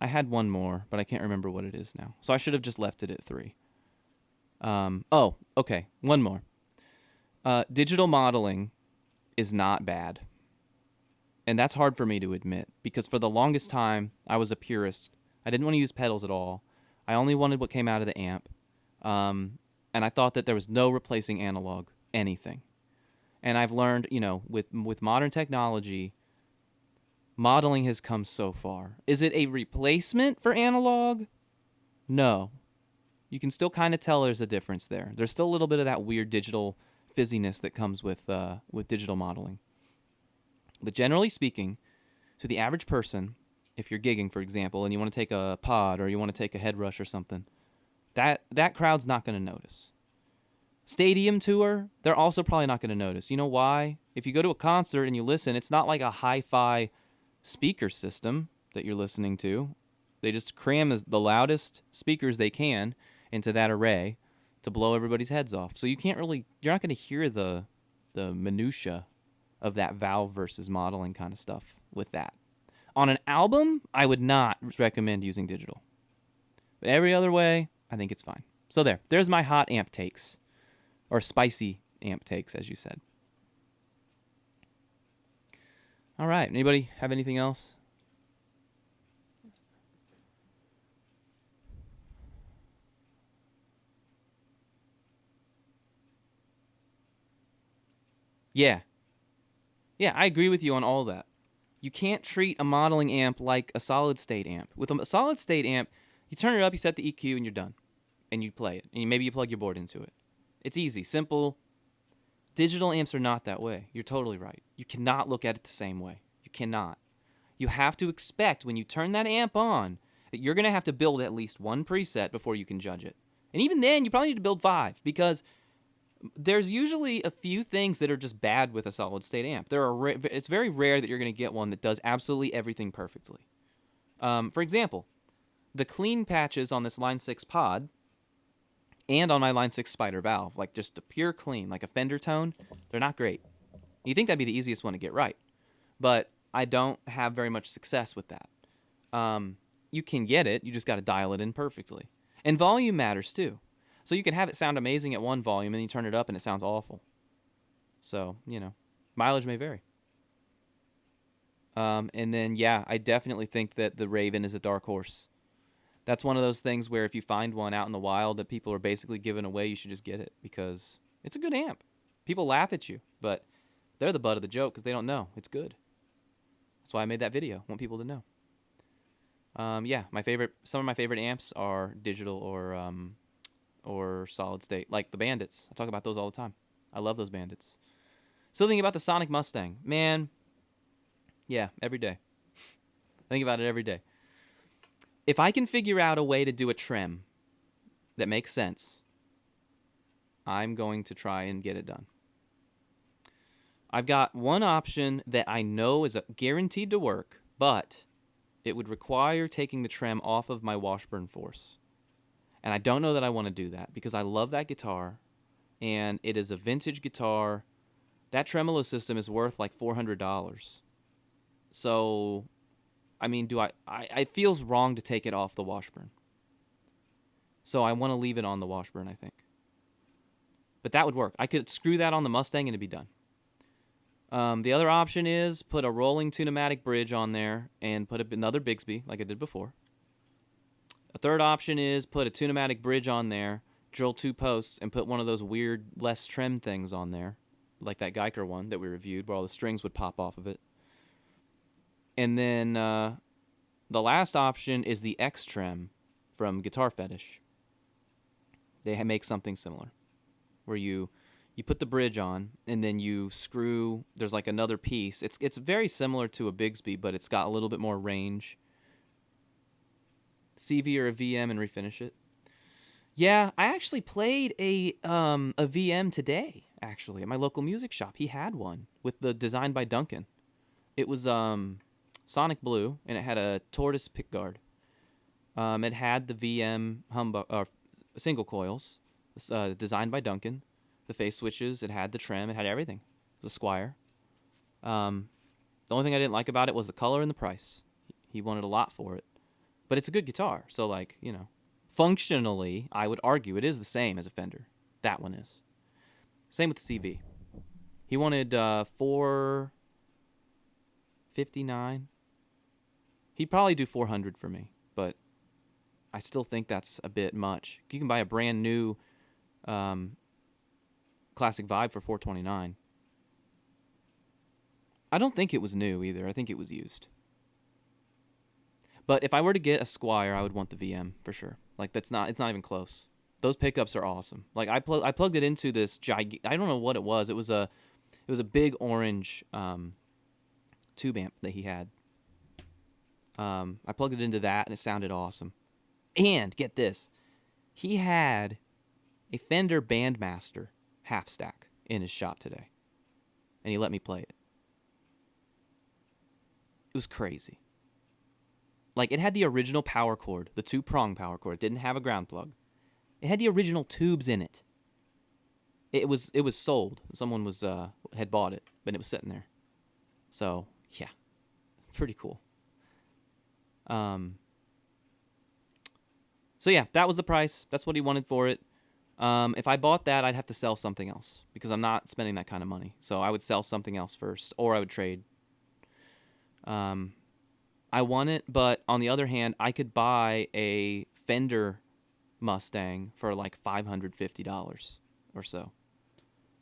I had one more, but I can't remember what it is now. So I should have just left it at 3. Oh, okay. One more. Digital modeling is not bad. And that's hard for me to admit, because for the longest time, I was a purist. I didn't want to use pedals at all. I only wanted what came out of the amp. And I thought that there was no replacing analog anything. And I've learned, with modern technology, modeling has come so far. Is it a replacement for analog? No. You can still kind of tell there's a difference there. There's still a little bit of that weird digital fizziness that comes with digital modeling. But generally speaking, to the average person, if you're gigging, for example, and you want to take a pod or you want to take a head rush or something, that crowd's not going to notice. Stadium tour, they're also probably not going to notice. You know why? If you go to a concert and you listen, it's not like a hi-fi speaker system that you're listening to. They just cram the loudest speakers they can into that array to blow everybody's heads off. So you're not going to hear the minutia of that valve versus modeling kind of stuff with that. On an album, I would not recommend using digital. But every other way, I think it's fine. So there's my hot amp takes, or spicy amp takes, as you said. All right, anybody have anything else? Yeah, I agree with you on all that. You can't treat a modeling amp like a solid-state amp. With a solid-state amp, you turn it up, you set the EQ, and you're done. And you play it. And maybe you plug your board into it. It's easy, simple. Digital amps are not that way. You're totally right. You cannot look at it the same way. You cannot. You have to expect when you turn that amp on that you're going to have to build at least one preset before you can judge it. And even then, you probably need to build 5, because there's usually a few things that are just bad with a solid-state amp. It's very rare that you're going to get one that does absolutely everything perfectly. For example, the clean patches on this Line 6 pod and on my Line 6 Spider valve, like just a pure clean, like a Fender tone, they're not great. You think that'd be the easiest one to get right, but I don't have very much success with that. You can get it, you just got to dial it in perfectly. And volume matters too. So you can have it sound amazing at one volume, and then you turn it up and it sounds awful. So, mileage may vary. And then, I definitely think that the Raven is a dark horse. That's one of those things where if you find one out in the wild that people are basically giving away, you should just get it, because it's a good amp. People laugh at you, but they're the butt of the joke because they don't know. It's good. That's why I made that video. I want people to know. Some of my favorite amps are digital or solid state, like the Bandits. I talk about those all the time. I love those Bandits. Still thinking about the Sonic Mustang. Man, yeah, every day. I think about it every day. If I can figure out a way to do a trim that makes sense, I'm going to try and get it done. I've got one option that I know is guaranteed to work, but it would require taking the trem off of my Washburn Force. And I don't know that I want to do that, because I love that guitar, and it is a vintage guitar. That tremolo system is worth like $400. So, I mean, it feels wrong to take it off the Washburn. So I want to leave it on the Washburn, I think. But that would work. I could screw that on the Mustang and it'd be done. The other option is put a rolling tunematic bridge on there and put another Bigsby like I did before. A third option is put a tunematic bridge on there, drill 2 posts, and put one of those weird less trim things on there, like that Geiger one that we reviewed where all the strings would pop off of it. And then the last option is the X-Trem from Guitar Fetish. They make something similar where you put the bridge on and then you screw, there's like another piece. It's very similar to a Bigsby, but it's got a little bit more range. CV or a VM and refinish it. Yeah, I actually played a VM today, actually, at my local music shop. He had one with the Designed by Duncan. It was Sonic Blue, and it had a tortoise pickguard. It had the VM single coils, Designed by Duncan, the face switches, it had the trim, it had everything. It was a Squier. The only thing I didn't like about it was the color and the price. He wanted a lot for it. But it's a good guitar, so like, you know, functionally, I would argue it is the same as a Fender. That one is. Same with the CV. He wanted $459. He'd probably do $400 for me, but I still think that's a bit much. You can buy a brand new Classic Vibe for $429. I don't think it was new either. I think it was used. But if I were to get a Squier, I would want the VM for sure. Like it's not even close. Those pickups are awesome. Like I plugged it into this I don't know what it was. It was a big orange tube amp that he had. I plugged it into that and it sounded awesome. And get this, he had a Fender Bandmaster half stack in his shop today, and he let me play it. It was crazy. Like, it had the original power cord, the 2-prong power cord. It didn't have a ground plug. It had the original tubes in it. It was sold. Someone had bought it, but it was sitting there. So, yeah. Pretty cool. So, yeah, that was the price. That's what he wanted for it. If I bought that, I'd have to sell something else because I'm not spending that kind of money. So I would sell something else first, or I would trade. I want it, but on the other hand, I could buy a Fender Mustang for like $550 or so.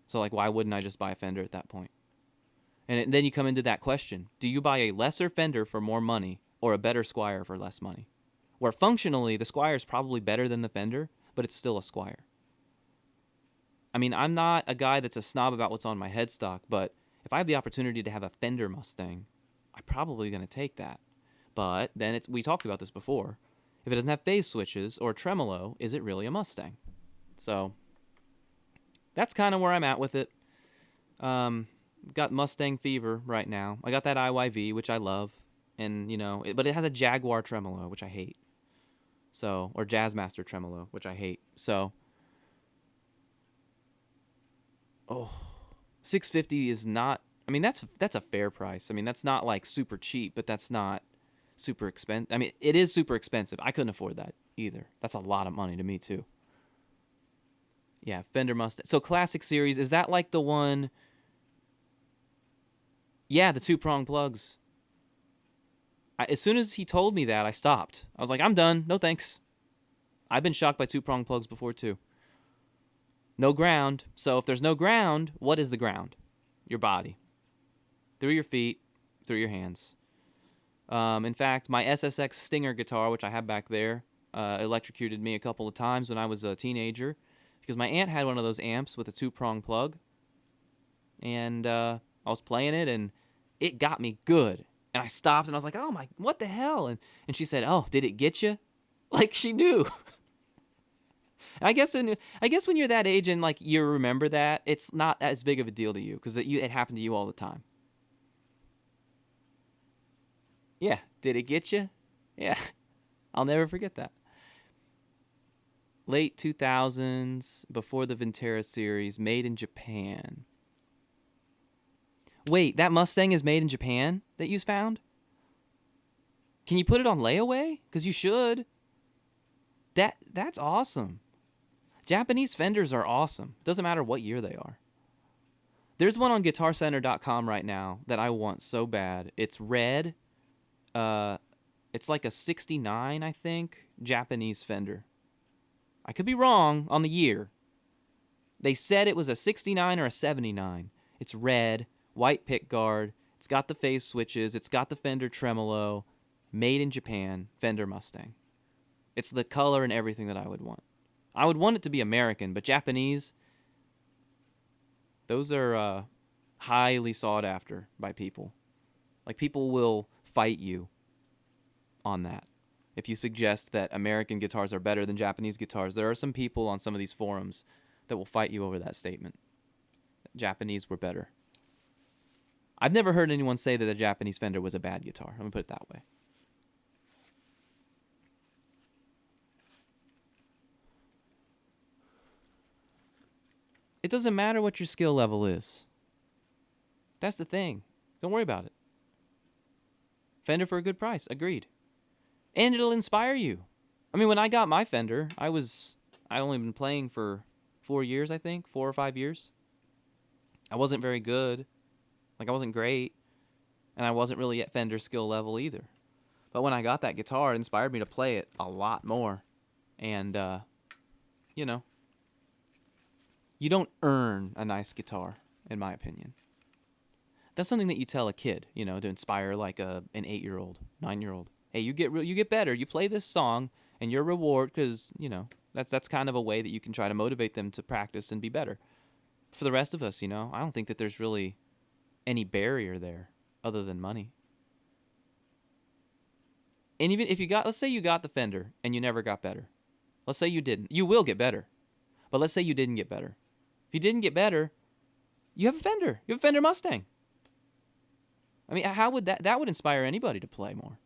So like, why wouldn't I just buy a Fender at that point? And then you come into that question. Do you buy a lesser Fender for more money or a better Squier for less money? Where functionally, the Squier is probably better than the Fender, but it's still a Squier. I mean, I'm not a guy that's a snob about what's on my headstock, but if I have the opportunity to have a Fender Mustang, I'm probably going to take that. But then we talked about this before. If it doesn't have phase switches or tremolo, is it really a Mustang? So that's kind of where I'm at with it. Got Mustang fever right now. I got that IYV, which I love, and but it has a Jaguar tremolo, which I hate. So, or Jazzmaster tremolo, which I hate. So, $650 is not. I mean, that's a fair price. I mean, that's not like super cheap, but that's not super expensive. I mean, it is super expensive. I couldn't afford that either. That's a lot of money to me too. Yeah, Fender Mustang. So Classic Series, is that like the one? Yeah, the 2-prong plugs. As soon as he told me that, I stopped. I was like, I'm done. No thanks. I've been shocked by 2-prong plugs before too. No ground. So if there's no ground, what is the ground? Your body. Through your feet, through your hands. In fact, my SSX Stinger guitar, which I have back there, electrocuted me a couple of times when I was a teenager because my aunt had one of those amps with a 2-prong plug. And I was playing it, and it got me good. And I stopped, and I was like, oh, my, what the hell? And she said, oh, did it get you? Like she knew. I guess when you're that age and like you remember that, it's not as big of a deal to you because it happened to you all the time. Yeah, did it get you? Yeah, I'll never forget that. Late 2000s, before the Vintera series, made in Japan. Wait, that Mustang is made in Japan that you found? Can you put it on layaway? Because you should. That's awesome. Japanese Fenders are awesome. Doesn't matter what year they are. There's one on GuitarCenter.com right now that I want so bad. It's red. It's like a 69, I think, Japanese Fender. I could be wrong on the year. They said it was a 69 or a 79. It's red, white pickguard. It's got the phase switches. It's got the Fender tremolo. Made in Japan, Fender Mustang. It's the color and everything that I would want. I would want it to be American, but Japanese, those are highly sought after by people. Like, people will fight you on that. If you suggest that American guitars are better than Japanese guitars, there are some people on some of these forums that will fight you over that statement. Japanese were better. I've never heard anyone say that a Japanese Fender was a bad guitar. Let me put it that way. It doesn't matter what your skill level is. That's the thing. Don't worry about it. Fender for a good price. Agreed. And it'll inspire you. I mean, when I got my Fender, I only been playing for 4 years, I think. 4 or 5 years. I wasn't very good. Like, I wasn't great. And I wasn't really at Fender skill level either. But when I got that guitar, it inspired me to play it a lot more. And, you know, you don't earn a nice guitar, in my opinion. That's something that you tell a kid, you know, to inspire like an 8-year-old, 9-year-old. Hey, you get better. You play this song, and your reward, because, you know, that's kind of a way that you can try to motivate them to practice and be better. For the rest of us, you know, I don't think that there's really any barrier there other than money. And even if let's say you got the Fender and you never got better. Let's say you didn't. You will get better. But let's say you didn't get better. If you didn't get better, you have a Fender. You have a Fender Mustang. I mean, how would that would inspire anybody to play more?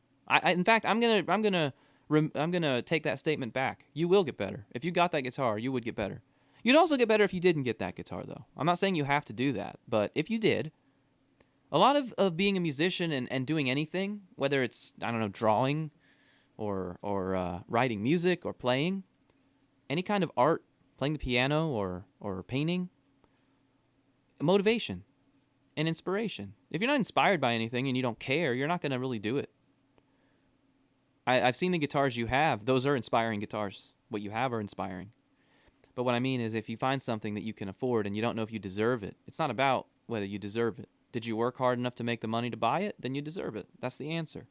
In fact, I'm gonna take that statement back. You will get better. If you got that guitar, you would get better. You'd also get better if you didn't get that guitar, though. I'm not saying you have to do that, but if you did, a lot of being a musician and doing anything, whether it's, I don't know, drawing or writing music or playing, any kind of art, playing the piano or painting, motivation and inspiration. If you're not inspired by anything and you don't care, you're not going to really do it. I've seen the guitars you have. Those are inspiring guitars. What you have are inspiring. But what I mean is, if you find something that you can afford and you don't know if you deserve it, it's not about whether you deserve it. Did you work hard enough to make the money to buy it? Then you deserve it. That's the answer.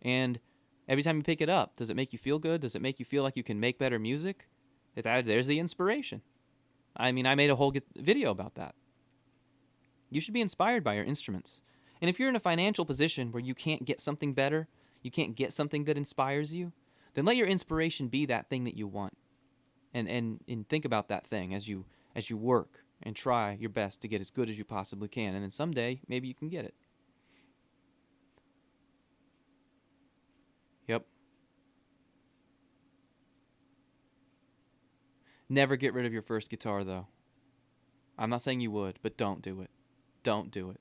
And every time you pick it up, does it make you feel good? Does it make you feel like you can make better music? There's the inspiration. I mean, I made a whole video about that. You should be inspired by your instruments. And if you're in a financial position where you can't get something better, you can't get something that inspires you, then let your inspiration be that thing that you want. And think about that thing as you work and try your best to get as good as you possibly can. And then someday, maybe you can get it. Yep. Never get rid of your first guitar, though. I'm not saying you would, but don't do it. Don't do it.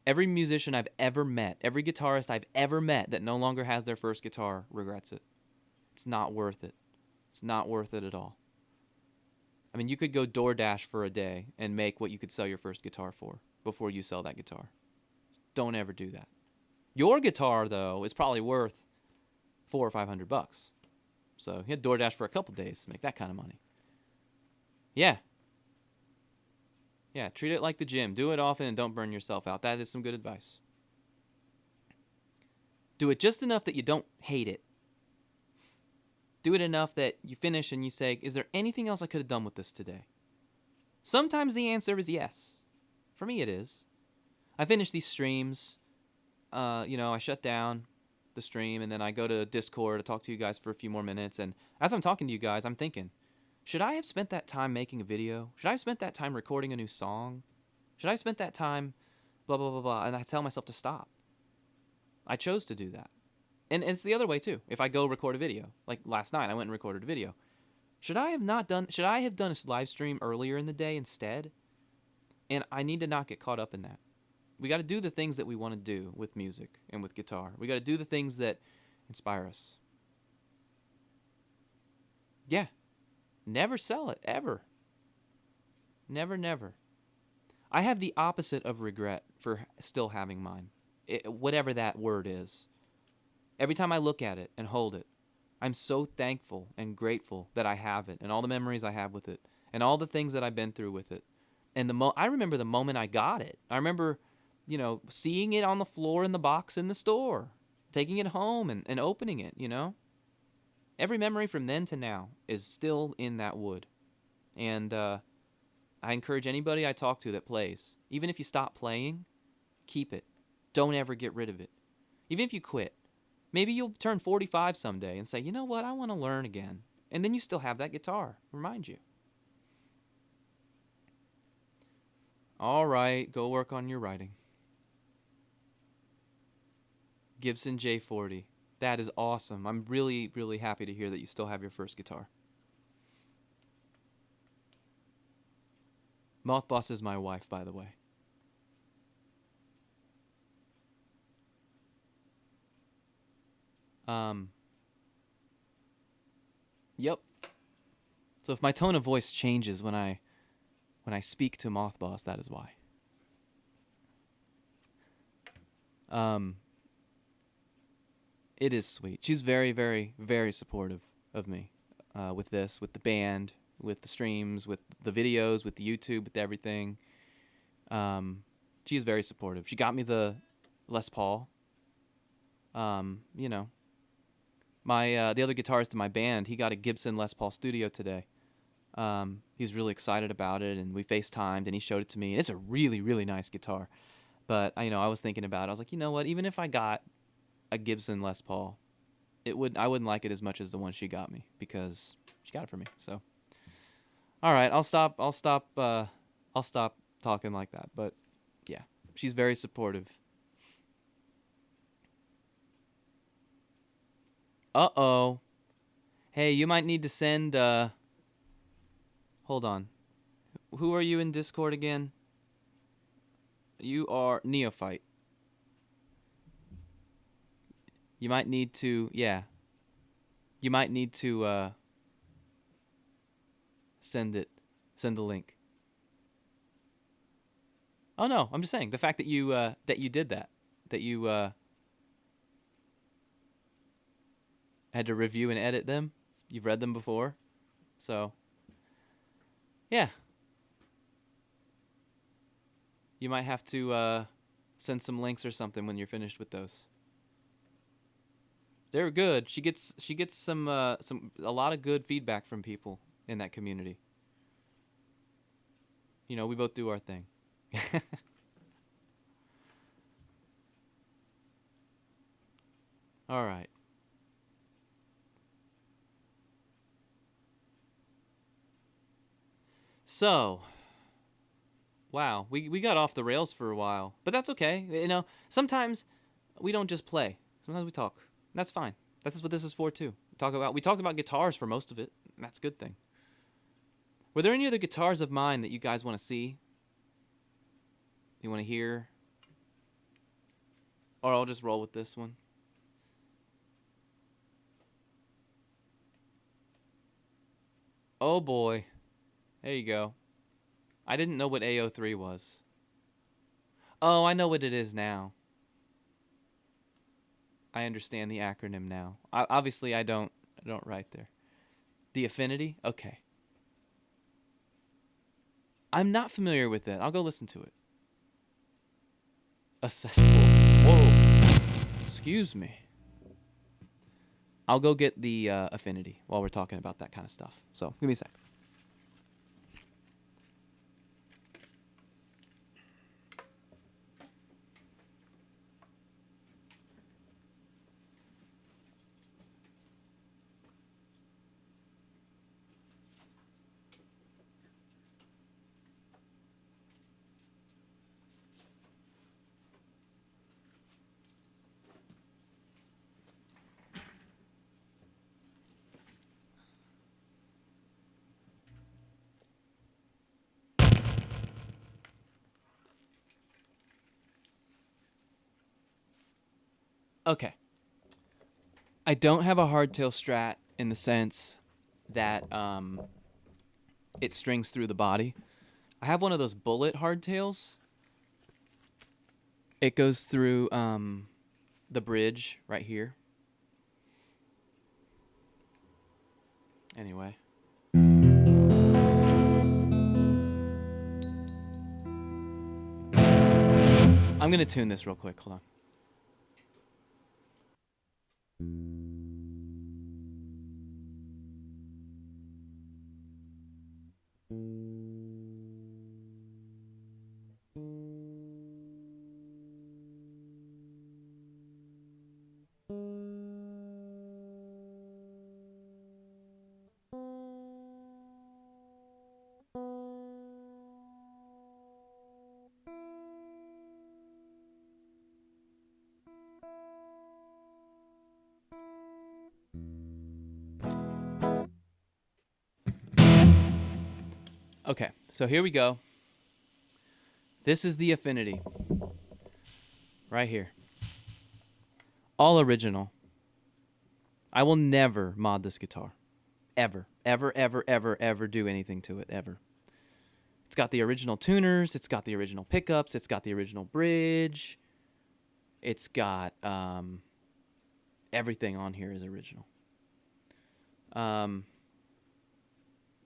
Every musician I've ever met, every guitarist I've ever met that no longer has their first guitar regrets it. It's not worth it. It's not worth it at all. I mean, you could go DoorDash for a day and make what you could sell your first guitar for before you sell that guitar. Don't ever do that. Your guitar, though, is probably worth $400 or $500. So you had DoorDash for a couple days to make that kind of money. Yeah. Yeah, treat it like the gym. Do it often and don't burn yourself out. That is some good advice. Do it just enough that you don't hate it. Do it enough that you finish and you say, is there anything else I could have done with this today? Sometimes the answer is yes. For me, it is. I finish these streams. I shut down the stream and then I go to Discord to talk to you guys for a few more minutes. And as I'm talking to you guys, I'm thinking, should I have spent that time making a video? Should I have spent that time recording a new song? Should I have spent that time blah, blah, blah, blah? And I tell myself to stop. I chose to do that. And it's the other way too. If I go record a video, like last night I went and recorded a video. Should I have done a live stream earlier in the day instead? And I need to not get caught up in that. We got to do the things that we want to do with music and with guitar. We got to do the things that inspire us. Yeah. Never sell it, ever. Never, never. I have the opposite of regret for still having mine, whatever that word is. Every time I look at it and hold it, I'm so thankful and grateful that I have it and all the memories I have with it and all the things that I've been through with it. And I remember the moment I got it. I remember, seeing it on the floor in the box in the store, taking it home and opening it, Every memory from then to now is still in that wood. And I encourage anybody I talk to that plays, even if you stop playing, keep it. Don't ever get rid of it. Even if you quit. Maybe you'll turn 45 someday and say, you know what, I want to learn again. And then you still have that guitar. Remind you. All right, go work on your writing. Gibson J40. That is awesome. I'm really, really happy to hear that you still have your first guitar. Mothboss is my wife, by the way. Yep. So if my tone of voice changes when I speak to Mothboss, that is why. It is sweet. She's very, very, very supportive of me with this, with the band, with the streams, with the videos, with the YouTube, with everything. She's very supportive. She got me the Les Paul. My the other guitarist in my band, he got a Gibson Les Paul Studio today. He was really excited about it, and we FaceTimed, and he showed it to me. And it's a really, really nice guitar. But I was thinking about it. I was like, you know what? Even if I got a Gibson Les Paul, I wouldn't like it as much as the one she got me because she got it for me. So, all right, I'll stop talking like that. But yeah, she's very supportive. Uh-oh. Hey, you might need to send, hold on. Who are you in Discord again? You are Neophyte. You might need to, yeah. You might need to, send the link. Oh no, I'm just saying, the fact that you did that you, had to review and edit them. You've read them before. So, yeah. You might have to send some links or something when you're finished with those. They're good. She gets a lot of good feedback from people in that community. We both do our thing. All right. So, wow, we got off the rails for a while, but that's okay. Sometimes we don't just play. Sometimes we talk. That's fine. That's what this is for too. We talked about guitars for most of it. And that's a good thing. Were there any other guitars of mine that you guys want to see? You want to hear? Or I'll just roll with this one. Oh boy. There you go. I didn't know what AO3 was. Oh, I know what it is now. I understand the acronym now. Obviously, I don't write there. The Affinity? Okay. I'm not familiar with it. I'll go listen to it. A cesspool. Whoa. Excuse me. I'll go get the Affinity while we're talking about that kind of stuff. So, give me a sec. Okay. I don't have a hardtail Strat in the sense that it strings through the body. I have one of those bullet hardtails. It goes through the bridge right here. Anyway. I'm going to tune this real quick. Hold on. Okay, so here we go. This is the Affinity. Right here. All original. I will never mod this guitar. Ever. Ever, ever, ever, ever do anything to it. Ever. It's got the original tuners. It's got the original pickups. It's got the original bridge. It's got everything on here is original.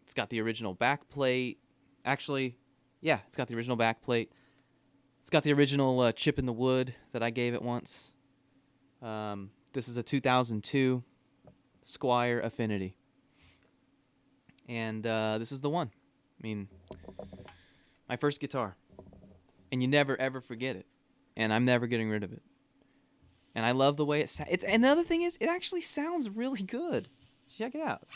It's got the original back plate. Actually, yeah, it's got the original back plate. It's got the original chip in the wood that I gave it once. This is a 2002 Squier Affinity. And this is the one. I mean, my first guitar. And you never, ever forget it. And I'm never getting rid of it. And I love the way it sounds. And the other thing is, it actually sounds really good. Check it out.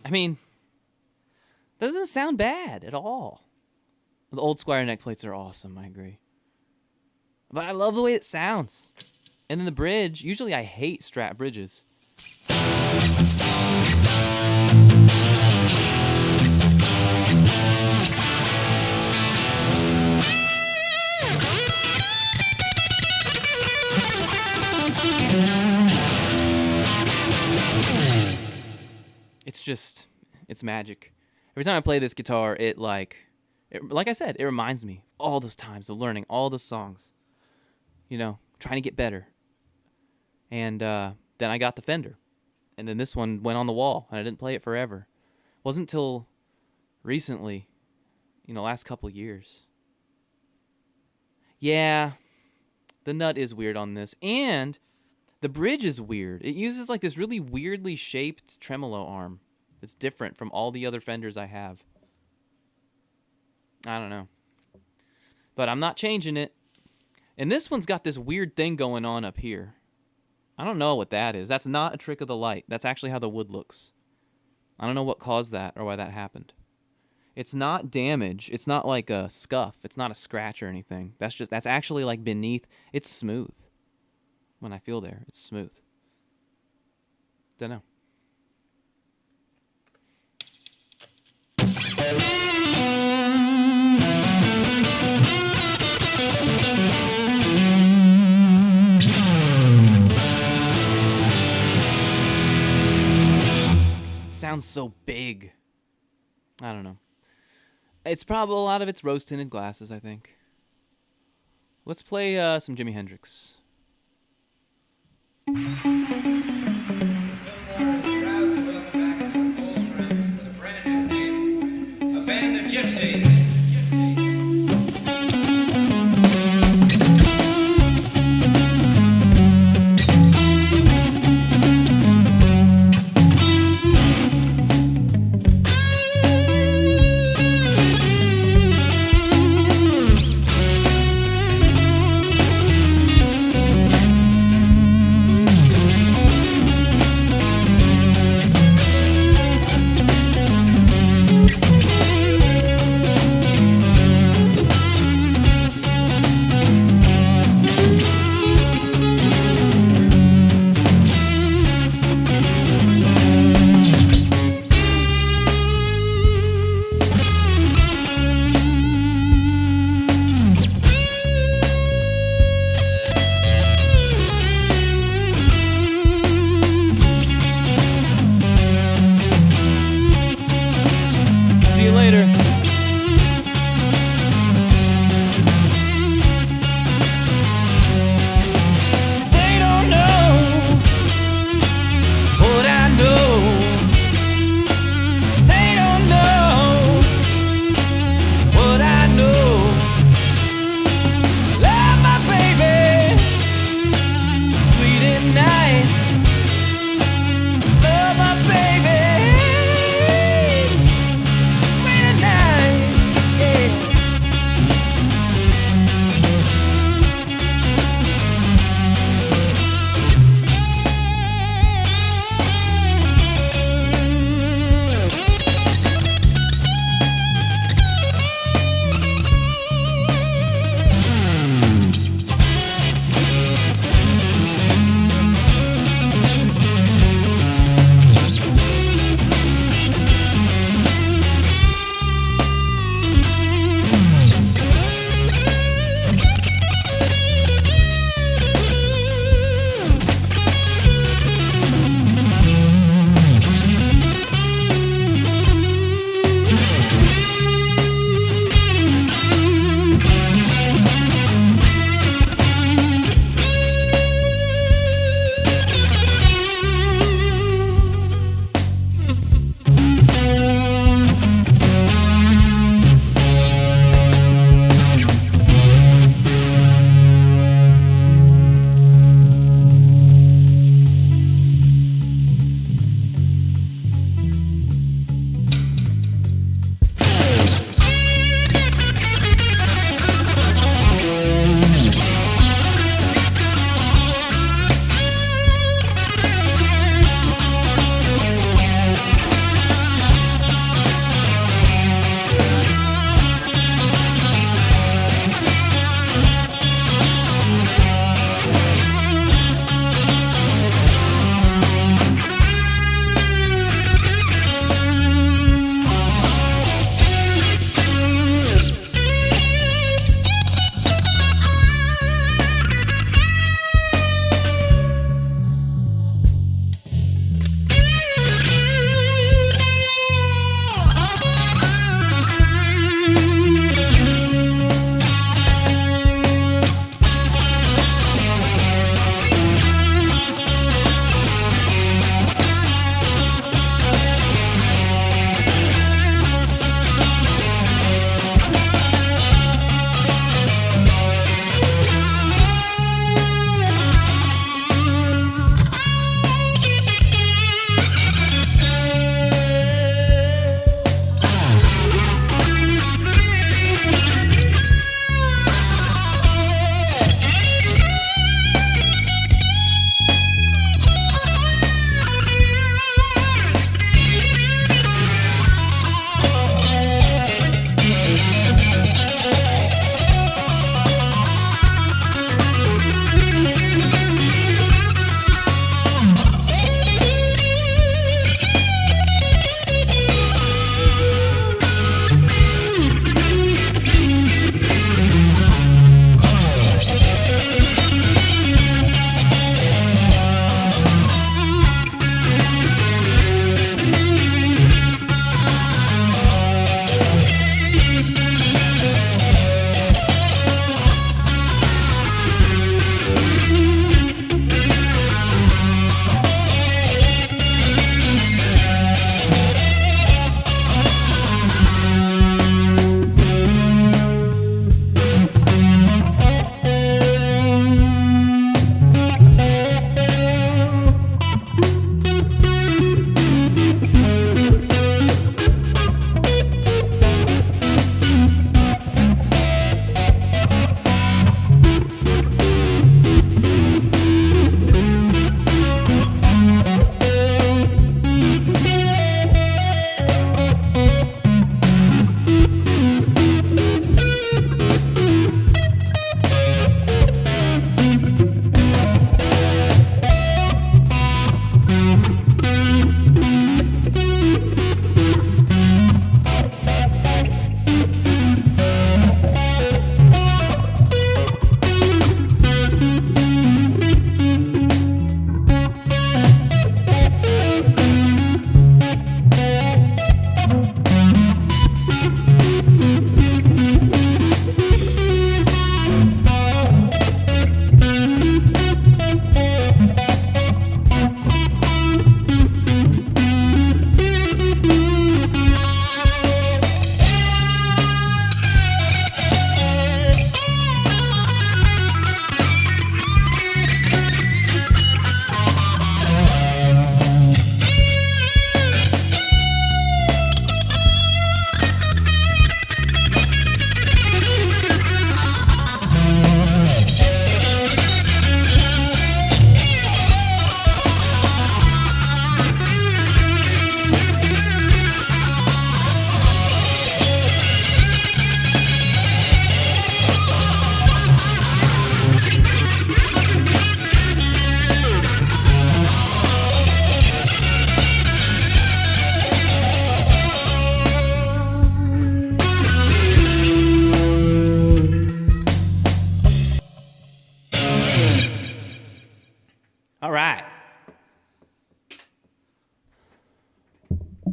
I mean, that doesn't sound bad at all. The old Squier neck plates are awesome, I agree. But I love the way it sounds. And then the bridge, usually I hate Strat bridges. It's magic. Every time I play this guitar, like I said, it reminds me of all those times of learning all the songs. You know, trying to get better. And then I got the Fender. And then this one went on the wall, and I didn't play it forever. It wasn't until recently, last couple years. Yeah, the nut is weird on this. And the bridge is weird. It uses like this really weirdly shaped tremolo arm. It's different from all the other Fenders I have. I don't know. But I'm not changing it. And this one's got this weird thing going on up here. I don't know what that is. That's not a trick of the light. That's actually how the wood looks. I don't know what caused that or why that happened. It's not damage. It's not like a scuff. It's not a scratch or anything. That's actually like beneath. It's smooth. When I feel there, it's smooth. Don't know. Sounds so big. I don't know. It's probably a lot of it's rose tinted glasses, I think. Let's play some Jimi Hendrix.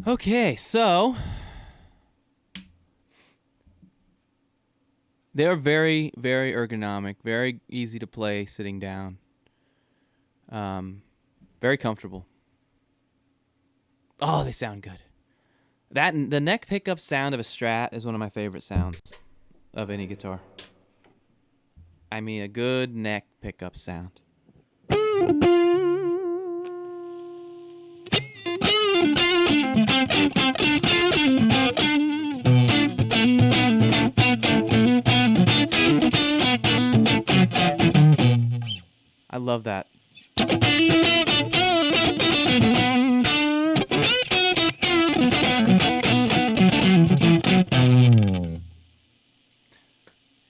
Okay, so they're very, very ergonomic, very easy to play sitting down. Very comfortable. Oh, they sound good. The neck pickup sound of a Strat is one of my favorite sounds of any guitar. I mean, a good neck pickup sound. I love that.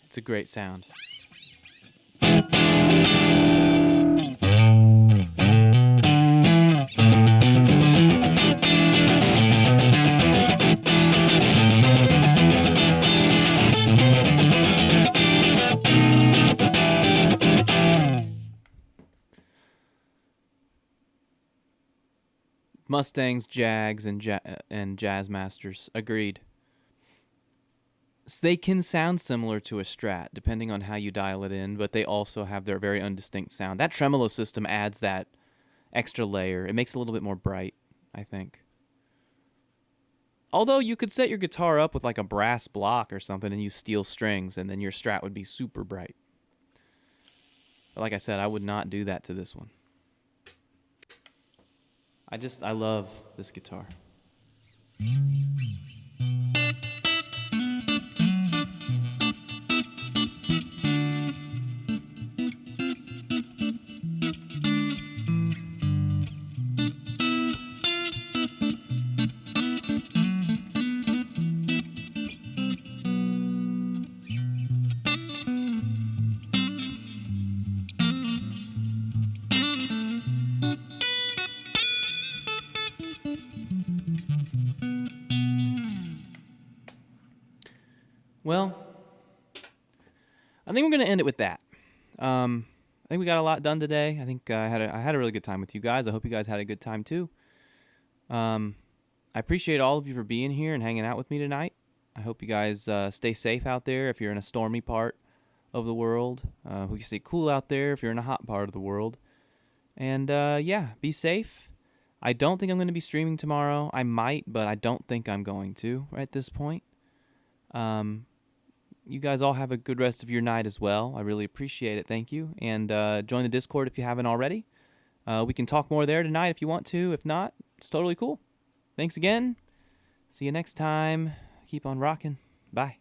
It's a great sound. Mustangs, Jags, and Jazzmasters. Agreed. So they can sound similar to a Strat, depending on how you dial it in, but they also have their very undistinct sound. That tremolo system adds that extra layer. It makes it a little bit more bright, I think. Although you could set your guitar up with like a brass block or something and use steel strings, and then your Strat would be super bright. But like I said, I would not do that to this one. I love this guitar. Well, I think we're going to end it with that. I think we got a lot done today. I think I had a really good time with you guys. I hope you guys had a good time too. I appreciate all of you for being here and hanging out with me tonight. I hope you guys stay safe out there if you're in a stormy part of the world. Hope you stay cool out there if you're in a hot part of the world. And yeah, be safe. I don't think I'm going to be streaming tomorrow. I might, but I don't think I'm going to at this point. You guys all have a good rest of your night as well. I really appreciate it. Thank you. And join the Discord if you haven't already. We can talk more there tonight if you want to. If not, it's totally cool. Thanks again. See you next time. Keep on rocking. Bye.